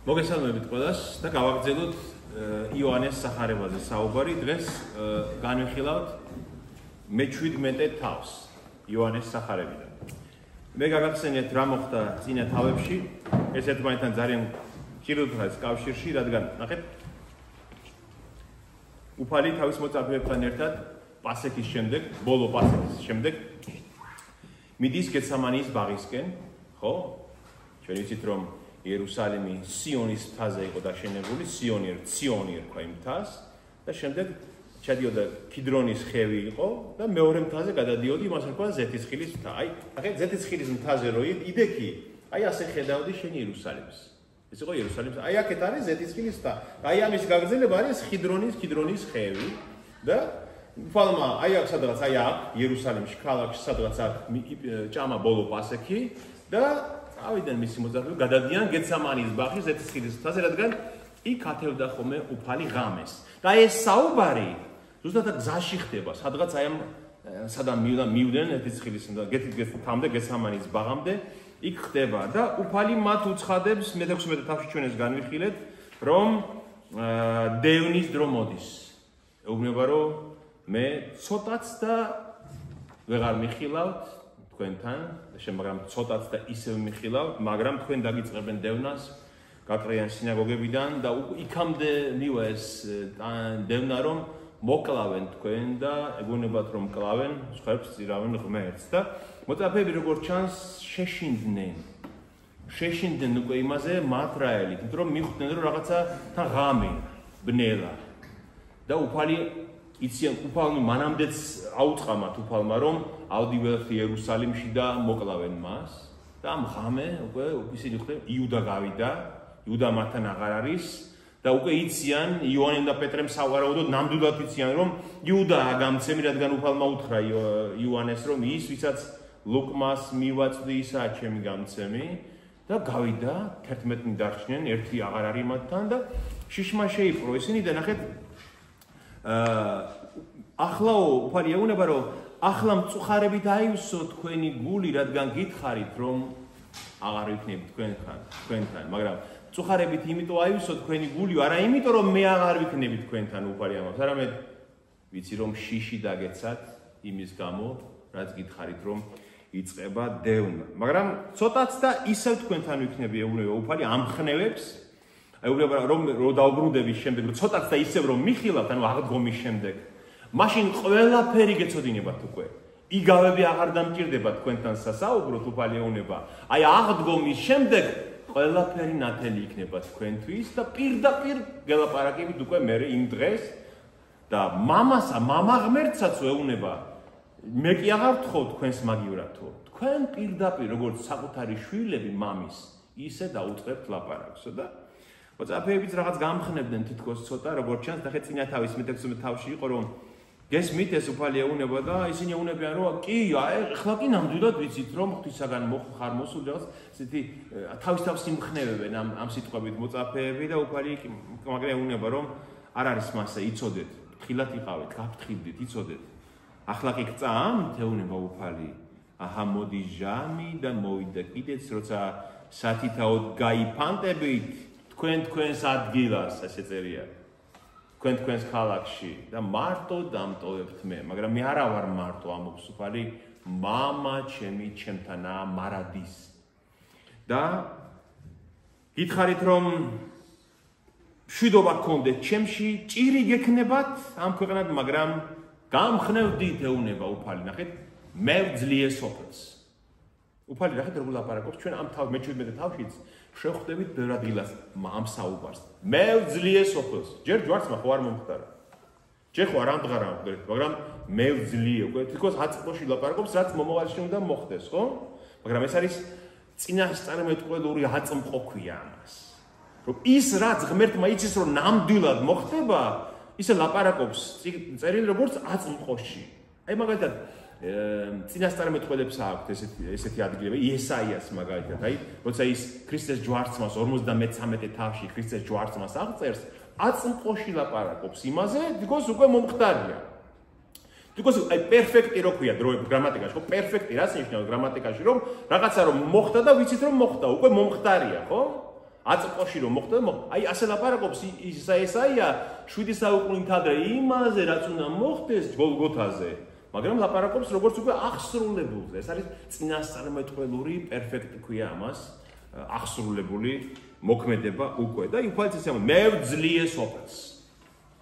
მოგესალმებით ყველას და გავაგრძელოთ იოანეს სახარებაზე საუბარი. დღეს განვიხილავთ მე-17 თავს იოანეს სახარებიდან. მე გაგახსენეთ რა მოხდა წინა თავებში, ეს ერთმანეთთან ძალიან მჭირდება კავშირში, რადგან ნახეთ უფალი თავის მოწაფეებთან ერთად პასექის შემდეგ, ბოლო პასექის შემდეგ მიდის გეცამანიის ბაღისკენ, ხო? ჩვენ ვიცით რომ იერუსალიმი სიონის მთაზე იყო დაშენებული, სიონი ერქვა იმ მთას და შემდეგ ჩადიოდა კიდრონის ხევი იყო და მეორე მთაზე გადადიოდი, იმას ერქვა ზეთისხილის მთა. აი, ნახეთ ზეთისხილის მთაზე რო იდექი, აი ასე ხედავდი შენ იერუსალიმს. ეს იყო იერუსალიმს. აი აქეთ არის ზეთისხილის მთა. აი ამის გაგრძელება არის კიდრონის ხევი და უფალმა აი აქ სადღაც აი აქ იერუსალიმში ქალაქში სადღაც აქ ჭამა ბოლო პასექი და ავიდან მისი მოწაფეები გადადიან გეცამანიის ბაღში ზეთისხილის მთაზე, რადგან იქ ათევდა ხოლმე უფალი ღამეს. და ეს საუბარი ზუსტად გზაში ხდება, სადღაც აი ამ სადამ მივდნენ ზეთისხილის მთამდე გეცამანიის ბაღამდე, იქ ხდება და უფალი მათ უცხადებს მე-16 თავში ჩვენ ეს განვიხილეთ, რომ დევნის დრო მოდის. ეუბნება რომ მე ცოტაც და ვეღარ მიხილავთ თქვენთან, მაგრამ ცოტაც და ისევ მიხილავთ, მაგრამ თქვენ დაგიწყებენ დევნას, გაკრიან სინაგოგებიდან და იქამდე მივა ეს დევნა რომ მოკლავენ თქვენ და ეგონებათ რომ კლავენ, სხვებს წირავენ ღმერთს და მოწაფეები როგორც ჩანს შეშინდნენ უკვე იმაზე მათ რაელით, იმიტომ რომ მიხვდნენ რომ რაღაცა თან ღამე ბნელა და უფალი იციან უფალმა მანამდეც აუწყამათ უფალმა რომ ავდივართ იერუსალიმში და მოკლავენ მას და ამ ღამე უკვე ისინი ხვდნენ იუდა გავიდა, იუდა მათთან აღარ არის და უკვე იციან იოანემ და პეტრემ სავარაუდოდ ნამდვილად იციან რომ იუდაა გამცემი, რადგან უფალმა უთხრა იოანეს რომ ის ვისაც ლუკმას მივაწვდი ისაა ჩემი გამცემი და გავიდა 11-ნი დარჩნენ, ერთი აღარ არის მათთან და შიშმა შეიპყრო ისინი და ნახეთ ახლაო უფალი ეუბნება რომ ახლა მწუხარებით აივსო თქვენი გული, რადგან გითხარით რომ აღარ ვიქნებით თქვენთან, მაგრამ მწუხარებით იმიტომ აივსო თქვენი გული, არა იმიტომ რომ მე აღარ ვიქნები თქვენთან, უფალი ამბობს, არამედ ვიცი რომ შიში დაგეცათ იმის გამო, რაც გითხარით რომ იწყება დევნა. მაგრამ ცოტაც და ისევ თქვენთან ვიქნები, ეუბნება უფალი ამხნევებს, ეუბნება რომ დაუბრუნდების შემდეგ, ცოტაც და ისევ რომ მიხილავთ, ანუ აღდგომის შემდეგ, მაშინ ყველაფერი გეცოდინებათ უკვე. იგავები აღარ დამჭირდება თქვენთან სასაუბროთ, უფალი ეუბნება. აი აღდგომის შემდეგ ყველაფერი ნათელი იქნება თქვენთვის და პირდაპირ გელაპარაკებით უკვე მე იმ დღეს და მამა ღმერთსაც ეუბნება. მე კი აღარ ვთხოვ თქვენს მაგივრათო. თქვენ პირდაპირ როგორც საკუთარი შვილები მამის, ისე დაუწყებთ ლაპარაკსო და მოწაფეებიც რაღაც გამხნევდნენ თითქოს ცოტა, როგორც ჩანს, ნახეთ წინა თავის მე-16 თავში იყო რომ გესმით ეს უფალი ეუბნება და ისინი ეუბნებიან რომ კი, ახლა კი ნამდვილად ვიცით რომ ღვთისაგან ხარ მოსული რაღაც ესეთი თავის იმხნევებენ ამ სიტყვებით მოწაფეები და უფალი მაგრამ ეუბნება რომ არ არის მასე, იცოდეთ, ფრთხილად იყავით, გაფრთხილდით, იცოდეთ. ახლა კი გწამთ, ეუბნება უფალი. აჰა მოდი ჟამი და მოვიდა კიდეც როცა სათითაოდ გაიფანტებით თქვენს ადგილას, ასე წერია. თქვენს ქალაქში და მარტო დამტოვებთ მე, მაგრამ მე არა ვარ მარტო, ამბობს უფალი, მამა ჩემი ჩემთანაა მარადის. და გითხარით რომ მშვიდობა გქონდეთ ჩემში, ჭირი გექნებათ ამ ქვეყნად, მაგრამ გამხნევდით, ეუბნება უფალი, ნახეთ, მე ვძლიერე სოფელს. უფალი ნახეთ როგორ ლაპარაკობს, ჩვენ ამ მე-17 თავშიც შევხვდებით ბევრ ადგილას ამ საუბარს. მე ვძლიერე სოფელს. ჯერ ჯვარცმა ხო არ მომხდარა. ჯერ ხო არ ამდგარა ამგვარად, მაგრამ მე ვძლიერე, უკვე თითქოს აწმყოში ლაპარაკობს, რაც მომავალში უნდა მოხდეს, ხო? მაგრამ ეს არის წინასწარმეტყველური აწმყო ქვია ამას. რომ ის რაც ღმერთმა იცის რომ ნამდვილად მოხდება, ისე ლაპარაკობს წერილი როგორც აწმყოში. აი მაგალითად წინასწარმეტყველებს აქვთ ესეთი ადგილები, იესაიას მაგალითად, აი, როცა ის ქრისტეს ჯვარცმას 53 თავში ქრისტეს ჯვარცმას აღწერს, აწმყოში ლაპარაკობს იმაზე, თქოს უკვე მომხდარია. თქოს აი პერფექტი რო ქვია დროებით გრამატიკაში, ხო? პერფექტი რას ნიშნავს გრამატიკაში, რომ რაღაცა რომ მოხდა და ვიცით რომ მოხდა, უკვე მომხდარია, ხო? აწმყოში რომ მოხდა, აი ასე ლაპარაკობს ესაია 7 საუკუნით ადრე იმაზე, რაც უნდა მოხდეს გოლგოთაზე. მაგრამ ლაპარაკობს როგორც უკვე აღსრულებულზე. ეს არის წინასწარმეტყველური პერფექტი ქვია ამას, აღსრულებული მოქმედება უკვე და იმხალისია მე ვძლიე სოფელს.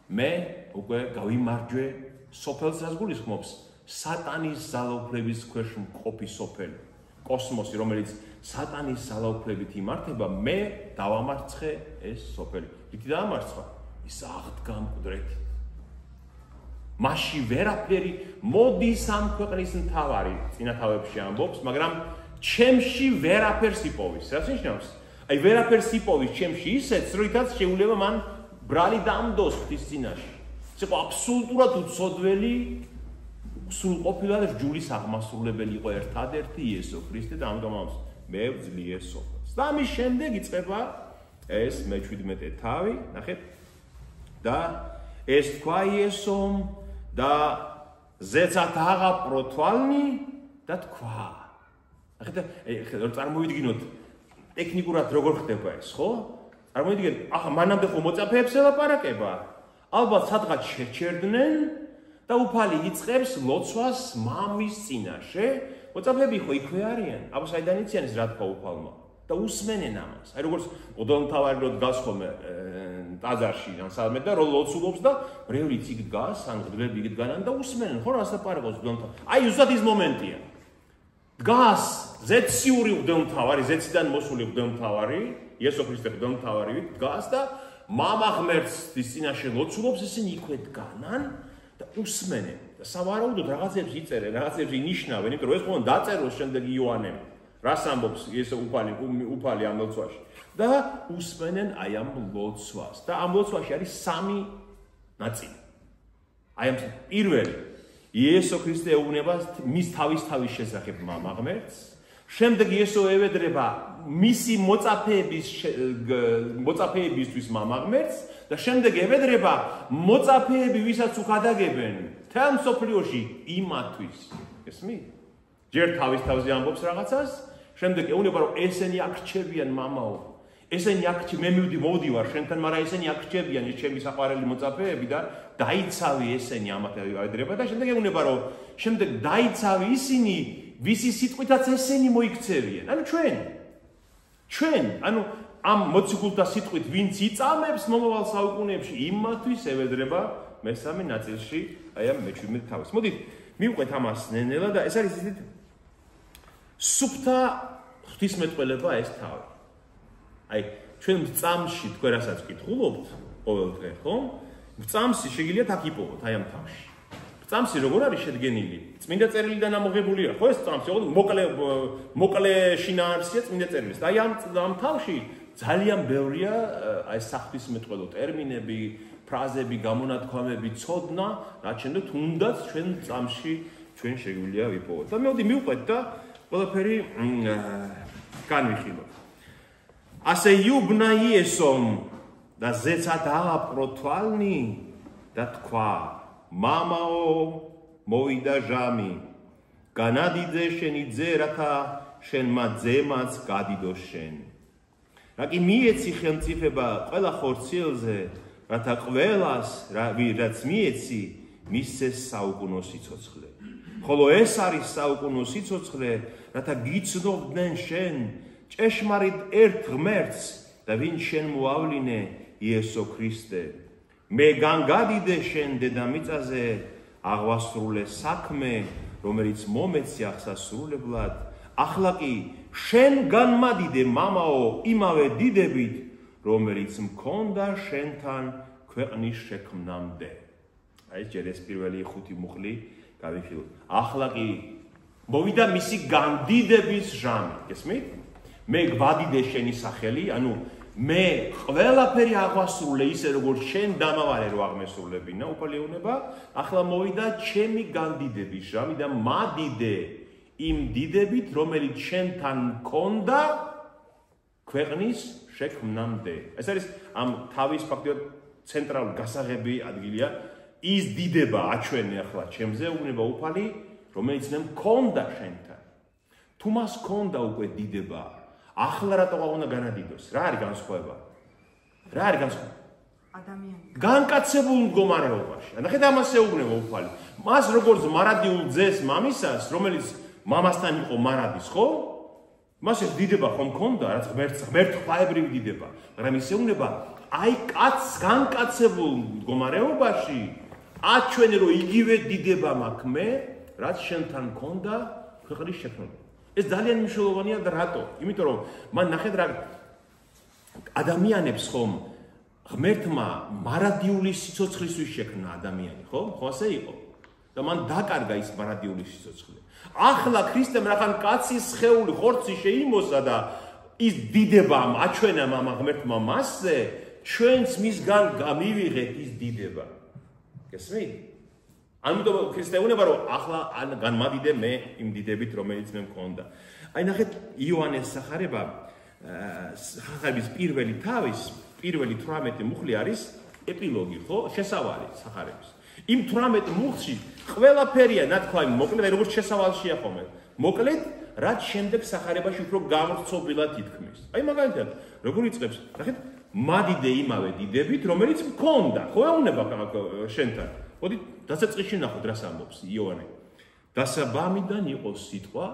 მე უკვე გავიმარჯვე სოფელს, რაც გულისხმობს სატანის ძალაუფლების ქვეშ მყოფი სოფელი. კოსმოსი, რომელიც სატანის ძალაუფლებით იმართება, მე დავამარცხე ეს სოფელი. რითი დაამარცხა? ის აღდგა მკვდრეთით. მასში ვერაფერი მოდის ამ ქვეყნის მთავარი წინათავებში ამბობს, მაგრამ ჩემში ვერაფერს იპოვის. რაც ნიშნავს? აი ვერაფერს იპოვის ჩემში ისეც, რითაც შეუძლება მან ბრალი დამდოს ღვთის წინაშე. ეს იყო აბსოლუტურად უცოდველი სრულყოფილად რჯულის აღმასრულებელი იყო ერთადერთი იესო ქრისტე და ამიტომ ამბობს მე ვძლიე სოფელს. და ამის შემდეგ იწყება ეს მე-17 თავი, ნახეთ. და ეს თქვა იესომ და ზეცად აღაპრო თვალნი და თქვა. ნახეთ, რომ წარმოვიდგინოთ ტექნიკურად როგორ ხდება ეს, ხო? წარმოვიდგინეთ, ახლა მანამდე ხო მოწაფეებს ელაპარაკება. ალბათ სადღაც შეჩერდნენ და უფალი იწყებს ლოცვას მამის წინაშე. მოწაფეები ხო იქვე არიან? აბა საიდან იციან ეს რა თქვა უფალმა? და უსმენენ ამას. აი როგორც მღვდელმთავარი რო დგას ხოლმე ტაძარში ან სადმე და რო ლოცულობს და ბრევლიც იქ დგას, ან მღვდლები იქ დგანან და უსმენენ, ხო რა ლაპარაკობს მღვდელმთავარი. აი ზუსტად ის მომენტია. დგას ზეციური მღვდელმთავარი, ზეციდან მოსული მღვდელმთავარი, იესო ქრისტე მღვდელმთავარი დგას და მამა ღმერთს ის წინაშე ლოცულობს, ისინი იქვე დგანან და უსმენენ. და სავარაუდოდ რაღაცებს იწერენ, რაღაცებს ინიშნავენ, იმიტომ რომ ეს ხოლმე დაწეროს შემდეგ იოანემ. რას ამბობს იესო უფალი ამ ლოცვაში და უსმენენ აი ამ ლოცვას და ამ ლოცვაში არის 3 ნაწილი. აი ამ პირველი იესო ქრისტე ეუბნება მის თავის შესახებ მამა ღმერთს, შემდეგ იესო ევედრება მისი მოწაფეებისთვის მამა ღმერთს და შემდეგ ევედრება მოწაფეები ვისაც უხადაგებენ თელ მსოფლიოში იმათვის. ესმით? ჯერ თავზე ამბობს რაღაცას, შემდეგ ეუბნება რომ ესენი აქრჩებიან მამაო. ესენი მე მოვდივარ შენთან, მაგრამ ესენი აქრჩებიან ეს ჩემი საყვარელი მოწაფეები და დაიცავი ესენი ამათ ევედრება და შემდეგ ეუბნება რომ შემდეგ დაიცავი ისინი ვისი სიტყვითაც ესენი მოიქცევიან. ანუ ჩვენ, ანუ ამ მოციქულთა სიტყვით ვინც იწამებს მომავალ საუკუნეებში იმათვის ევედრება მესამე ნაწილში აი ამ მე-17 თავს. მოდით მივყვეთ ამას ნენელა და ეს არის ისეთ სუფთა ღვთისმეტყველება ეს თავი. აი ჩვენ წამში თქვენ რასაც ვკითხულობთ ყოველ დღე, ხო? წამსი შეგიძლიათ აქ იპოვოთ აი ამ თავში. წამსი როგორ არის შედგენილი? წმინდა წერილიდან ამოღებულია, ხო ეს წამსი? მოკლე შინაარსია წმინდა წერილის. და აი ამ თავში ძალიან ბევრია აი საღვთისმეტყველო ტერმინები, ფრაზები, გამონათქვამები, ცოდნა, რაც შემდეგ თუნდაც ჩვენ წამში ჩვენ შეგვიძლია ვიპოვოთ. და მოდი მივყვეთ და ყველაფერი განვიხილოთ. ასე იუბნა იესომ და ზეცად აღაპრო თვალნი და თქვა მამაო მოვიდა ჟამი განადიდე შენი ძე რათა შენმა ძემაც გადიდოს შენ რაკი მიეცი ხელმწიფება ყველა ხორციელზე რათა ყველას რაც მიეცი მისცეს საუკუნო სიცოცხლე ხოლო ეს არის საუკუნო სიცოცხლე რათა გიცნობდნენ შენ ჭეშმარიტ ერთ ღმერთს და ვინ შენ მოავლინე იესო ქრისტე მე განგადიდე შენ დედამიწაზე აღვასრულე საქმე რომელიც მომეცი აღსასრულებლად ახლა კი შენ განმადიდე მამაო იმავე დიდებით რომელიც მქონდა შენთან ქვეყნის შექმნამდე აი ჯერ ეს პირველი 5 მუხლი გავიხილოთ ახლა კი მოვიდა მისი განდიდების ჟამი გესმით მე გვადიდე შენი სახელი ანუ მე ყველაფერი აღვასრულე ისე როგორც შენ დამავალე რო აღმესრულებინა უფალეუნება ახლა მოვიდა ჩემი განდიდების ჟამი და მადიდე იმ დიდებით რომელიც შენთან მქონდა ქვეყნის შექმნამდე ეს არის ამ თავის ფაქტობრივად ცენტრალური გასაღები ადგილია ის დიდება აჩვენე ახლა ჩემზე უნება უფალი რომელიც მე მქონდა შენთან თუ მას მქონდა უკვე დიდება ახლა რატო უნდა განადიდოს? რა არის განსხვავება? რა არის განსხვავება? ადამიანი. განკაცებულ მდგომარეობაში. ნახეთ ამას ეუბნება უფალი. მას როგორც მარადიულ ძეს მამისას, რომელიც მამასთან იყო მარადის, ხო? მას ეს დიდება ხომ მქონდა, რაც ღმერთხვაებრივი დიდება. მაგრამ ის ეუბნება, აი კაცს განკაცებულ მდგომარეობაში აჩვენე რომ იგივე დიდება მაქვს მე, რაც შენთან მქონდა ქვეყნის შექმნა. ეს ძალიან მნიშვნელოვანია და რატო? იმიტომ რომ მან ნახეთ რა ადამიანებს ხომ ღმერთმა მარადიული სიცოცხლისთვის შექმნა ადამიანი, ხო? ხო ასე იყო? და მან დაკარგა ის მარადიული სიცოცხლე. ახლა ქრისტემ რახან კაცის სხეული ხორცი შეიმოსა და ის დიდება აჩვენა მამა ღმერთმა მასზე, ჩვენც მისგან გამივიღეთ ის დიდება. გესმით? ამიტომ ქრისტე უნება რომ ახლა განმადიდე მე იმ დიდებით რომელიც მე მქონდა. აი ნახეთ იოანეს სახარების პირველი თავის პირველი 18 მუხლი არის ეპილოგი, ხო? შესავალი სახარების. იმ 18 მუხლში ყველაფერია ნათქვამი, მოკლედ როგორც შესავალშია ხოლმე. მოკლედ, რაც შემდეგ სახარებაში უფრო გამრცობილად ითქმის. აი მაგალითად, როგორ იწყებს? ნახეთ, მადიდე იმავე დიდებით, რომელიც მქონდა. ხო ეუბნება შენთან. მოდი დასაწყისში ნახოთ, რას ამბობს იოანე. დასაბამიდან იყო სიტყვა,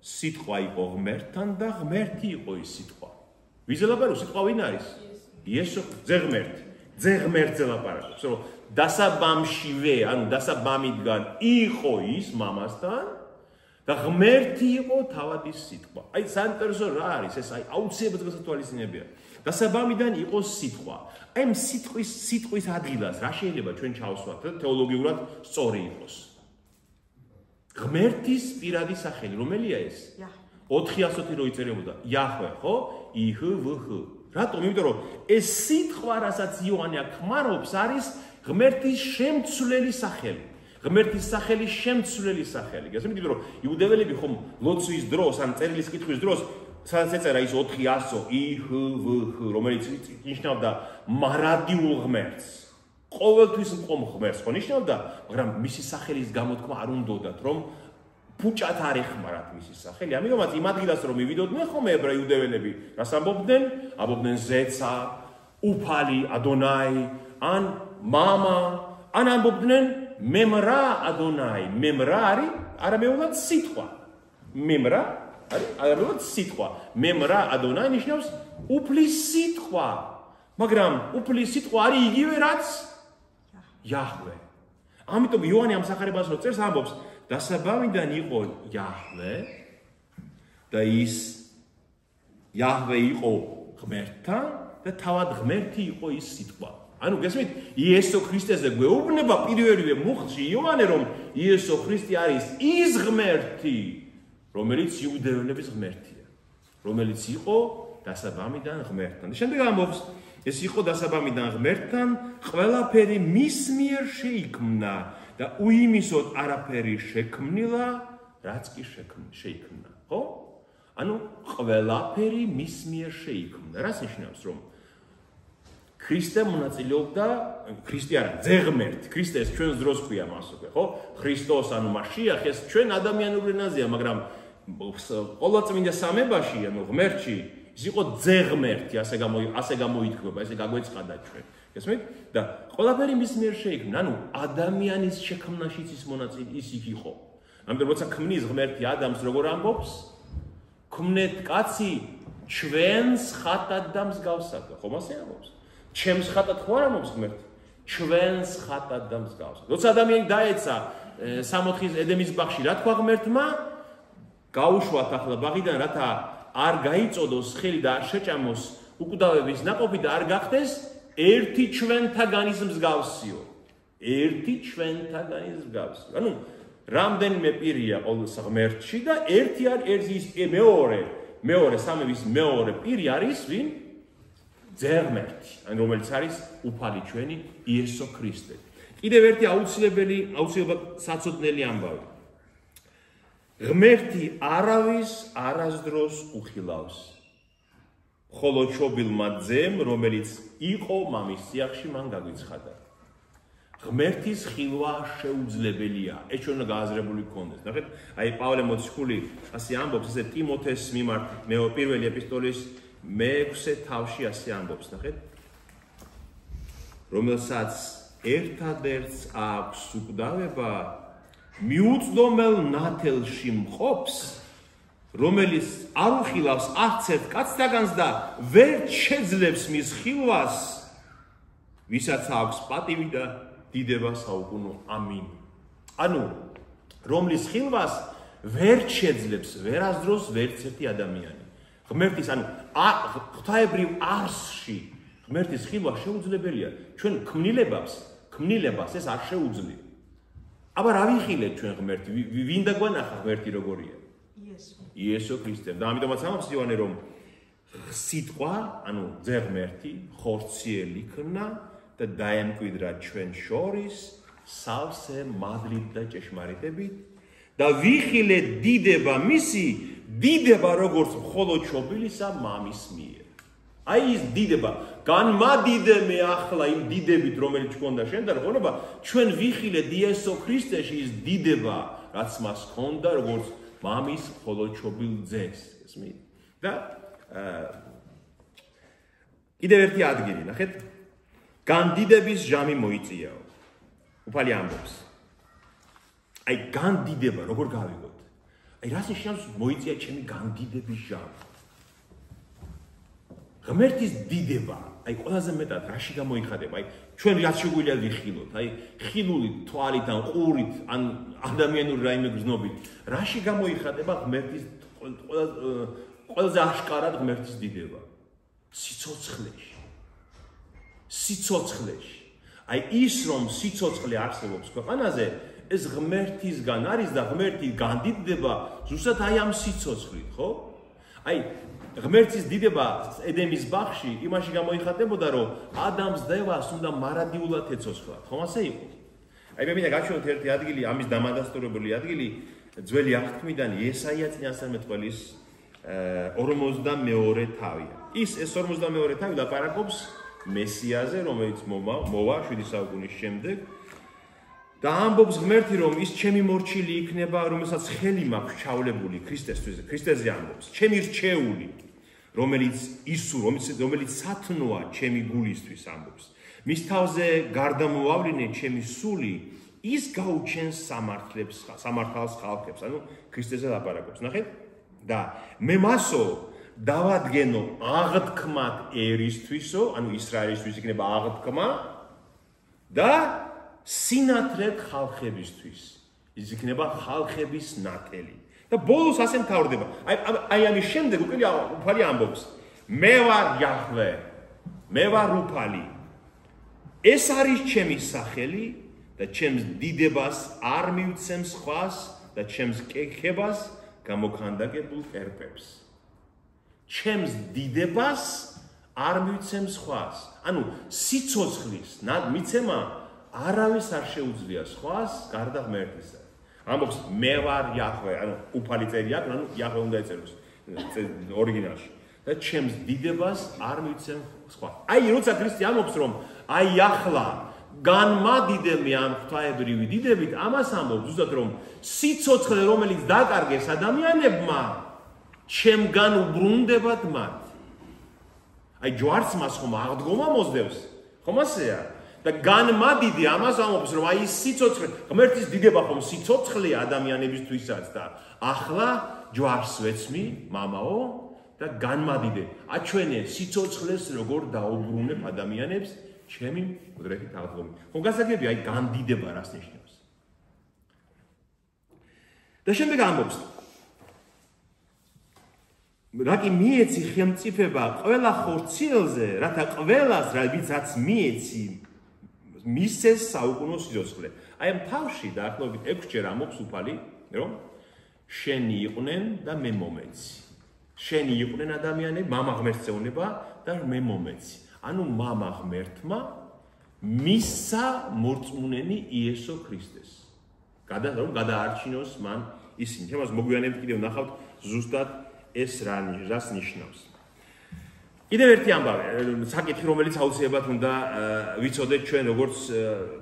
სიტყვა იყო ღმერთთან და ღმერთი იყო ის სიტყვა. ვიზე ლაპარაკობს? სიტყვა ვინ არის? იესო, ძეღმერთი. ძეღმერთზე ლაპარაკობს, რომ დასაბამშივე, ანუ დასაბამიდან იყო ის მამასთან და ღმერთი იყო თავად ის სიტყვა. აი საინტერესო რა არის ეს? აი აუცილებლად გასათვალისწინებია. დასაბამიდან იყო სიტყვა. აი ამ სიტყვის ადგილას რა შეიძლება ჩვენ ჩავსვათ და თეოლოგიურად სწორი იყოს? ღმერთის პირადი სახელი, რომელია ეს? 410 რო იწერებოდა. იაჰვე, ხო? იჰვჰ. რატომ? იმიტომ რომ ეს სიტყვა, რასაც იოანე აქ ხმარობს, არის ღმერთის შემცვლელი სახელი. ღმერთის სახელი შემცვლელი სახელი. გასმით, იმიტომ რომ იუდეველები ხომ ლოცვის დროს, ან წერილის კითხვის დროს, სადაც ეწერა ის 400 იჰვჰ, რომელიც ნიშნავდა მარადიულ ღმერთს. ყოველთვის მყოფ ღმერთს ხო ნიშნავდა, მაგრამ მისი სახელის გამოთქმა არ უნდათ, რომ ფუჭად არ ეხმარათ მისი სახელი. ამიტომაც იმ ადგილას რომ მივიდოდნენ ხომ ებრაი იუდეველები, რას ამბობდნენ? ამბობდნენ ზეცა, უფალი, ადონაი, ან მამა, ან ამბობდნენ მემრა ადონაი. მემრა არის არამეულად სიტყვა. მემრა არის არამეულად სიტყვა. მემრა ადონაი ნიშნავს უფლის სიტყვა. მაგრამ უფლის სიტყვა არის იგივე რაც იაჰვე. ამიტომ იოანე ამ სახარებას რო წერს ამბობს დასაბამიდან იყო იაჰვე და ის იაჰვე იყო ღმერთთან და თავად ღმერთი იყო ის სიტყვა. ანუ გესმით, იესო ქრისტეზე გვეუბნება პირველივე მუხლში იოანე რომ იესო ქრისტე არის ის ღმერთი, რომელიც იუდეველების ღმერთია, რომელიც იყო დასაბამიდან ღმერთთან. და შემდეგ ამბობს ეს იყო დასაბამიდან ღმერთთან, ყველაფერი მის მიერ შეიქმნა და უიმისოდ არაფერი შექმნილა, რაც კი შეიქმნა, ხო? ანუ ყველაფერი მის მიერ შეიქმნა. რას ნიშნავს, რომ ქრისტე მონაწილეობდა, ქრისტე არა, ძეღმერთი, ქრისტეს ჩვენს დროს ქვია მას უკვე, ხო? ქრისტოს ანუ მაშიახ ეს ჩვენ ადამიანური ენაზეა, მაგრამ ყოვლადწმინდა სამებაში, ანუ ღმერთში ის იყო ძეღმერთი, ასე გამოითქმება, ესე გაგვეწყდა ჩვენ. გესმით? და ყველაფერი მის მიერ შეიქმნა, ანუ ადამიანის შექმნაშიც ის მონაწილე ის იყო. ამიტომ როცა ქმნის ღმერთი ადამიანს, როგორ ამბობს? ქმნეთ კაცი ჩვენს ხატად და მსგავსად, ხომ ასე ამბობს? ჩემს ხატად ხო არ ამბობს ღმერთი? ჩვენს ხატად და მსგავსად. როცა ადამიანი დაეცა 60-ის ედემის ბაღში, რა თქვა ღმერთმა? გაუშვათ ახლა ბაღიდან, რათა არ გაიწოდოს ხელი და არ შეჭამოს უკვდავების ნაყოფი და არ გახდეს ერთი ჩვენთაგანის მსგავსიო. ერთი ჩვენთაგანის მსგავსი. ანუ რამდენიმე პირია ყოველს ღმერთში და ერთი არის ის მეორე სამების მეორე პირი არის ვინ? ძეღმერთი, ან რომელიც არის უფალი ჩვენი იესო ქრისტე. კიდევ ერთი აუცილებლად საცოდნელი ამბავი. ღმერთი არავის არასდროს უხილავს. ხოლო ჩობილმა ძემ, რომელიც იყო მამის სიახში, მან გაგვიცხადა. ღმერთის ხილვა შეუძლებელია. ეს ჩვენ უნდა გააზრებული გქონდეს. ნახეთ, აი პავლე მოციქული ასე ამბობს, ესე ტიმოთეს მიმართ პირველი ეპისტოლის მე-6 თავში ასე ამბობს, ნახეთ. რომელსაც ერთადერთს აქვს უკვდავება მიუწდომელ ნათელში მყოფს, რომელიც არ უხილავს არც ერთ კაცთაგანს და ვერ შეძლებს მის ხილვას, ვისაც აქვს პატივი და დიდება საუკუნო. ამინ. ანუ რომლის ხილვას ვერ შეძლებს ვერასდროს ვერც ერთი ადამიანი. ღმერთის, ანუ ღვთაებრივ არსში ღმერთის ხილვა შეუძლებელია. ჩვენ ქმნილებას ეს არ შეუძლია. აბა რა ვიხილეთ ჩვენ ღმერთი? ვინ დაგვანახა ღმერთი როგორია? იესო ქრისტე. და ამიტომაც ამბობს იოანე, რომ სიტყვა, ანუ ძე ღმერთი, ხორციელი იქნა და დაემკვიდრა ჩვენ შორის სავსე მადლით და ჭეშმარიტებით და ვიხილეთ დიდება მისი, დიდება როგორც მხოლოდ შობილისა მამის მიერ. აი ის დიდება, განმადიდე მე ახლა იმ დიდებით, რომელიც გქონდა შენ და როგორობა, ჩვენ ვიხილეთ იესო ქრისტეში ის დიდება, რაც მას ჰქონდა როგორც მამის მხოლოდ შობილ ძეს. ესმით? და კიდევ ერთი ადგილი, ნახეთ. განდიდების ჟამი მოიწიაო. უფალი ამბობს. აი განდიდება როგორ გავიგოთ? აი რას ნიშნავს მოიწია ჩემი განდიდების ჟამი? ღმერთის დიდება, აი ყველაზე მეტად რაში გამოიხატება? აი ჩვენ რაც შეგვიძლია ვიხილოთ, აი ხილულით, თვალით ან ყურით, ან ადამიანური რაიმე გზნობით, რაში გამოიხატება ღმერთის ყველაზე აშკარად ღმერთის დიდება? სიცოცხლეში. სიცოცხლეში. აი ის რომ სიცოცხლე არსებობს ქვეყანაზე, ეს ღმერთისგან არის და ღმერთი განდიდდება ზუსტად აი ამ სიცოცხლით, ხო? აი ღმერთის დიდება ედემის ბაღში იმაში გამოიხატებოდა, რომ ადამს დევას უნდა მარადიულად ეცოცხლათ. ხომ ასე იყო? აი მე მინდა გავჩვენოთ ერთი ადგილი, ამის დამადასტურებელი ადგილი, ძველი აღთქმიდან იესაია წინასწარმეტყველის 42 თავია. ეს 42 თავი ლაპარაკობს მესიაზე, რომელიც მოვა 7 საუკუნის შემდეგ. და ამბობს ღმერთი, რომ ის ჩემი მორჩილი იქნება, რომელსაც ხელი მაქვს ჩავლებული ქრისტესთვის, ქრისტეზე ამბობს, ჩემი რჩეული, რომელიც სათნოა ჩემი გულისთვის ამბობს. მის თავზე გარდამოავლინე ჩემი სული, ის გაუჩენს სამართალს ხალხებს, ანუ ქრისტეზე ლაპარაკობს, ნახეთ? და მე მასო დავადგენო აღთქმად ერისთვისო, ანუ ისრაელისთვის იქნება აღთქმა და სინათლე ხალხებისთვის. ის იქნება ხალხების ნათელი. და ბოლოს ასე მთავრდება. აი ამის შემდეგ უკვე უფალი ამბობს. მე ვარ იაჰვე, მე ვარ უფალი. ეს არის ჩემი სახელი და ჩემს დიდებას არ მივცემ სხვას და ჩემს კეხებას გამოქანდაკებულ კერპებს. ჩემს დიდებას არ მივცემ სხვას. ანუ სიცოცხლის მიცემა არავის არ შეუძლია სხვას გარდა ღმერთისა. ამბობს მე ვარ იაჰვე, ანუ უფალი წერია, ანუ იაჰვე უნდა ეწეროს ორიგინალში. და ჩემს დიდებას არ მივცემ სხვას. აი როცა ქრისტე ამბობს რომ აი ახლა განმადიდე მე ამ ღვთაებრივი დიდებით, ამას ამბობს ზუსტად რომ სიცოცხლე რომელიც დაკარგეს ადამიანებმა ჩემგან უბრუნდებათ მათ. აი ჯვარცმას ხომ აღდგომა მოსდევს, ხომ ასეა? და განმადიდე ამას ამბობს რომ აი სიცოცხლე, ღმერთის დიდება ხომ სიცოცხლეა ადამიანებისთვისაც და ახლა ჯვარს ვეცმი, მამაო და განმადიდე. აჩვენე სიცოცხლეს როგორ დაუბრუნებ ადამიანებს ჩემი მუდრებით აღდგომით. ხომ გასაგებია აი განდიდება რას ნიშნავს? და შემდეგ ამბობს რაკი მიეცი ხელმწიფება ყველა ხორციელზე, რათა ყველას ვისაც მიეცი მისცეს საუკუნო სიცოცხლე. აი ამ თავში დაახლოებით 6 ჯერ ამბობს უფალი, რომ შენი იყვნენ და მე მომეცი. შენი იყვნენ ადამიანები, მამა ღმერთს ეუბნება და მე მომეცი. ანუ მამა ღმერთმა მისცა მორწმუნენი იესო ქრისტეს. რომ გადაარჩინოს მან ისინი. შემოს მოგვიანებით კიდევ ნახავთ ზუსტად ეს რას ნიშნავს. კიდევ ერთი ამბავი, საკითხი, რომელიც აუცილებლად უნდა ვიცოდეთ ჩვენ როგორც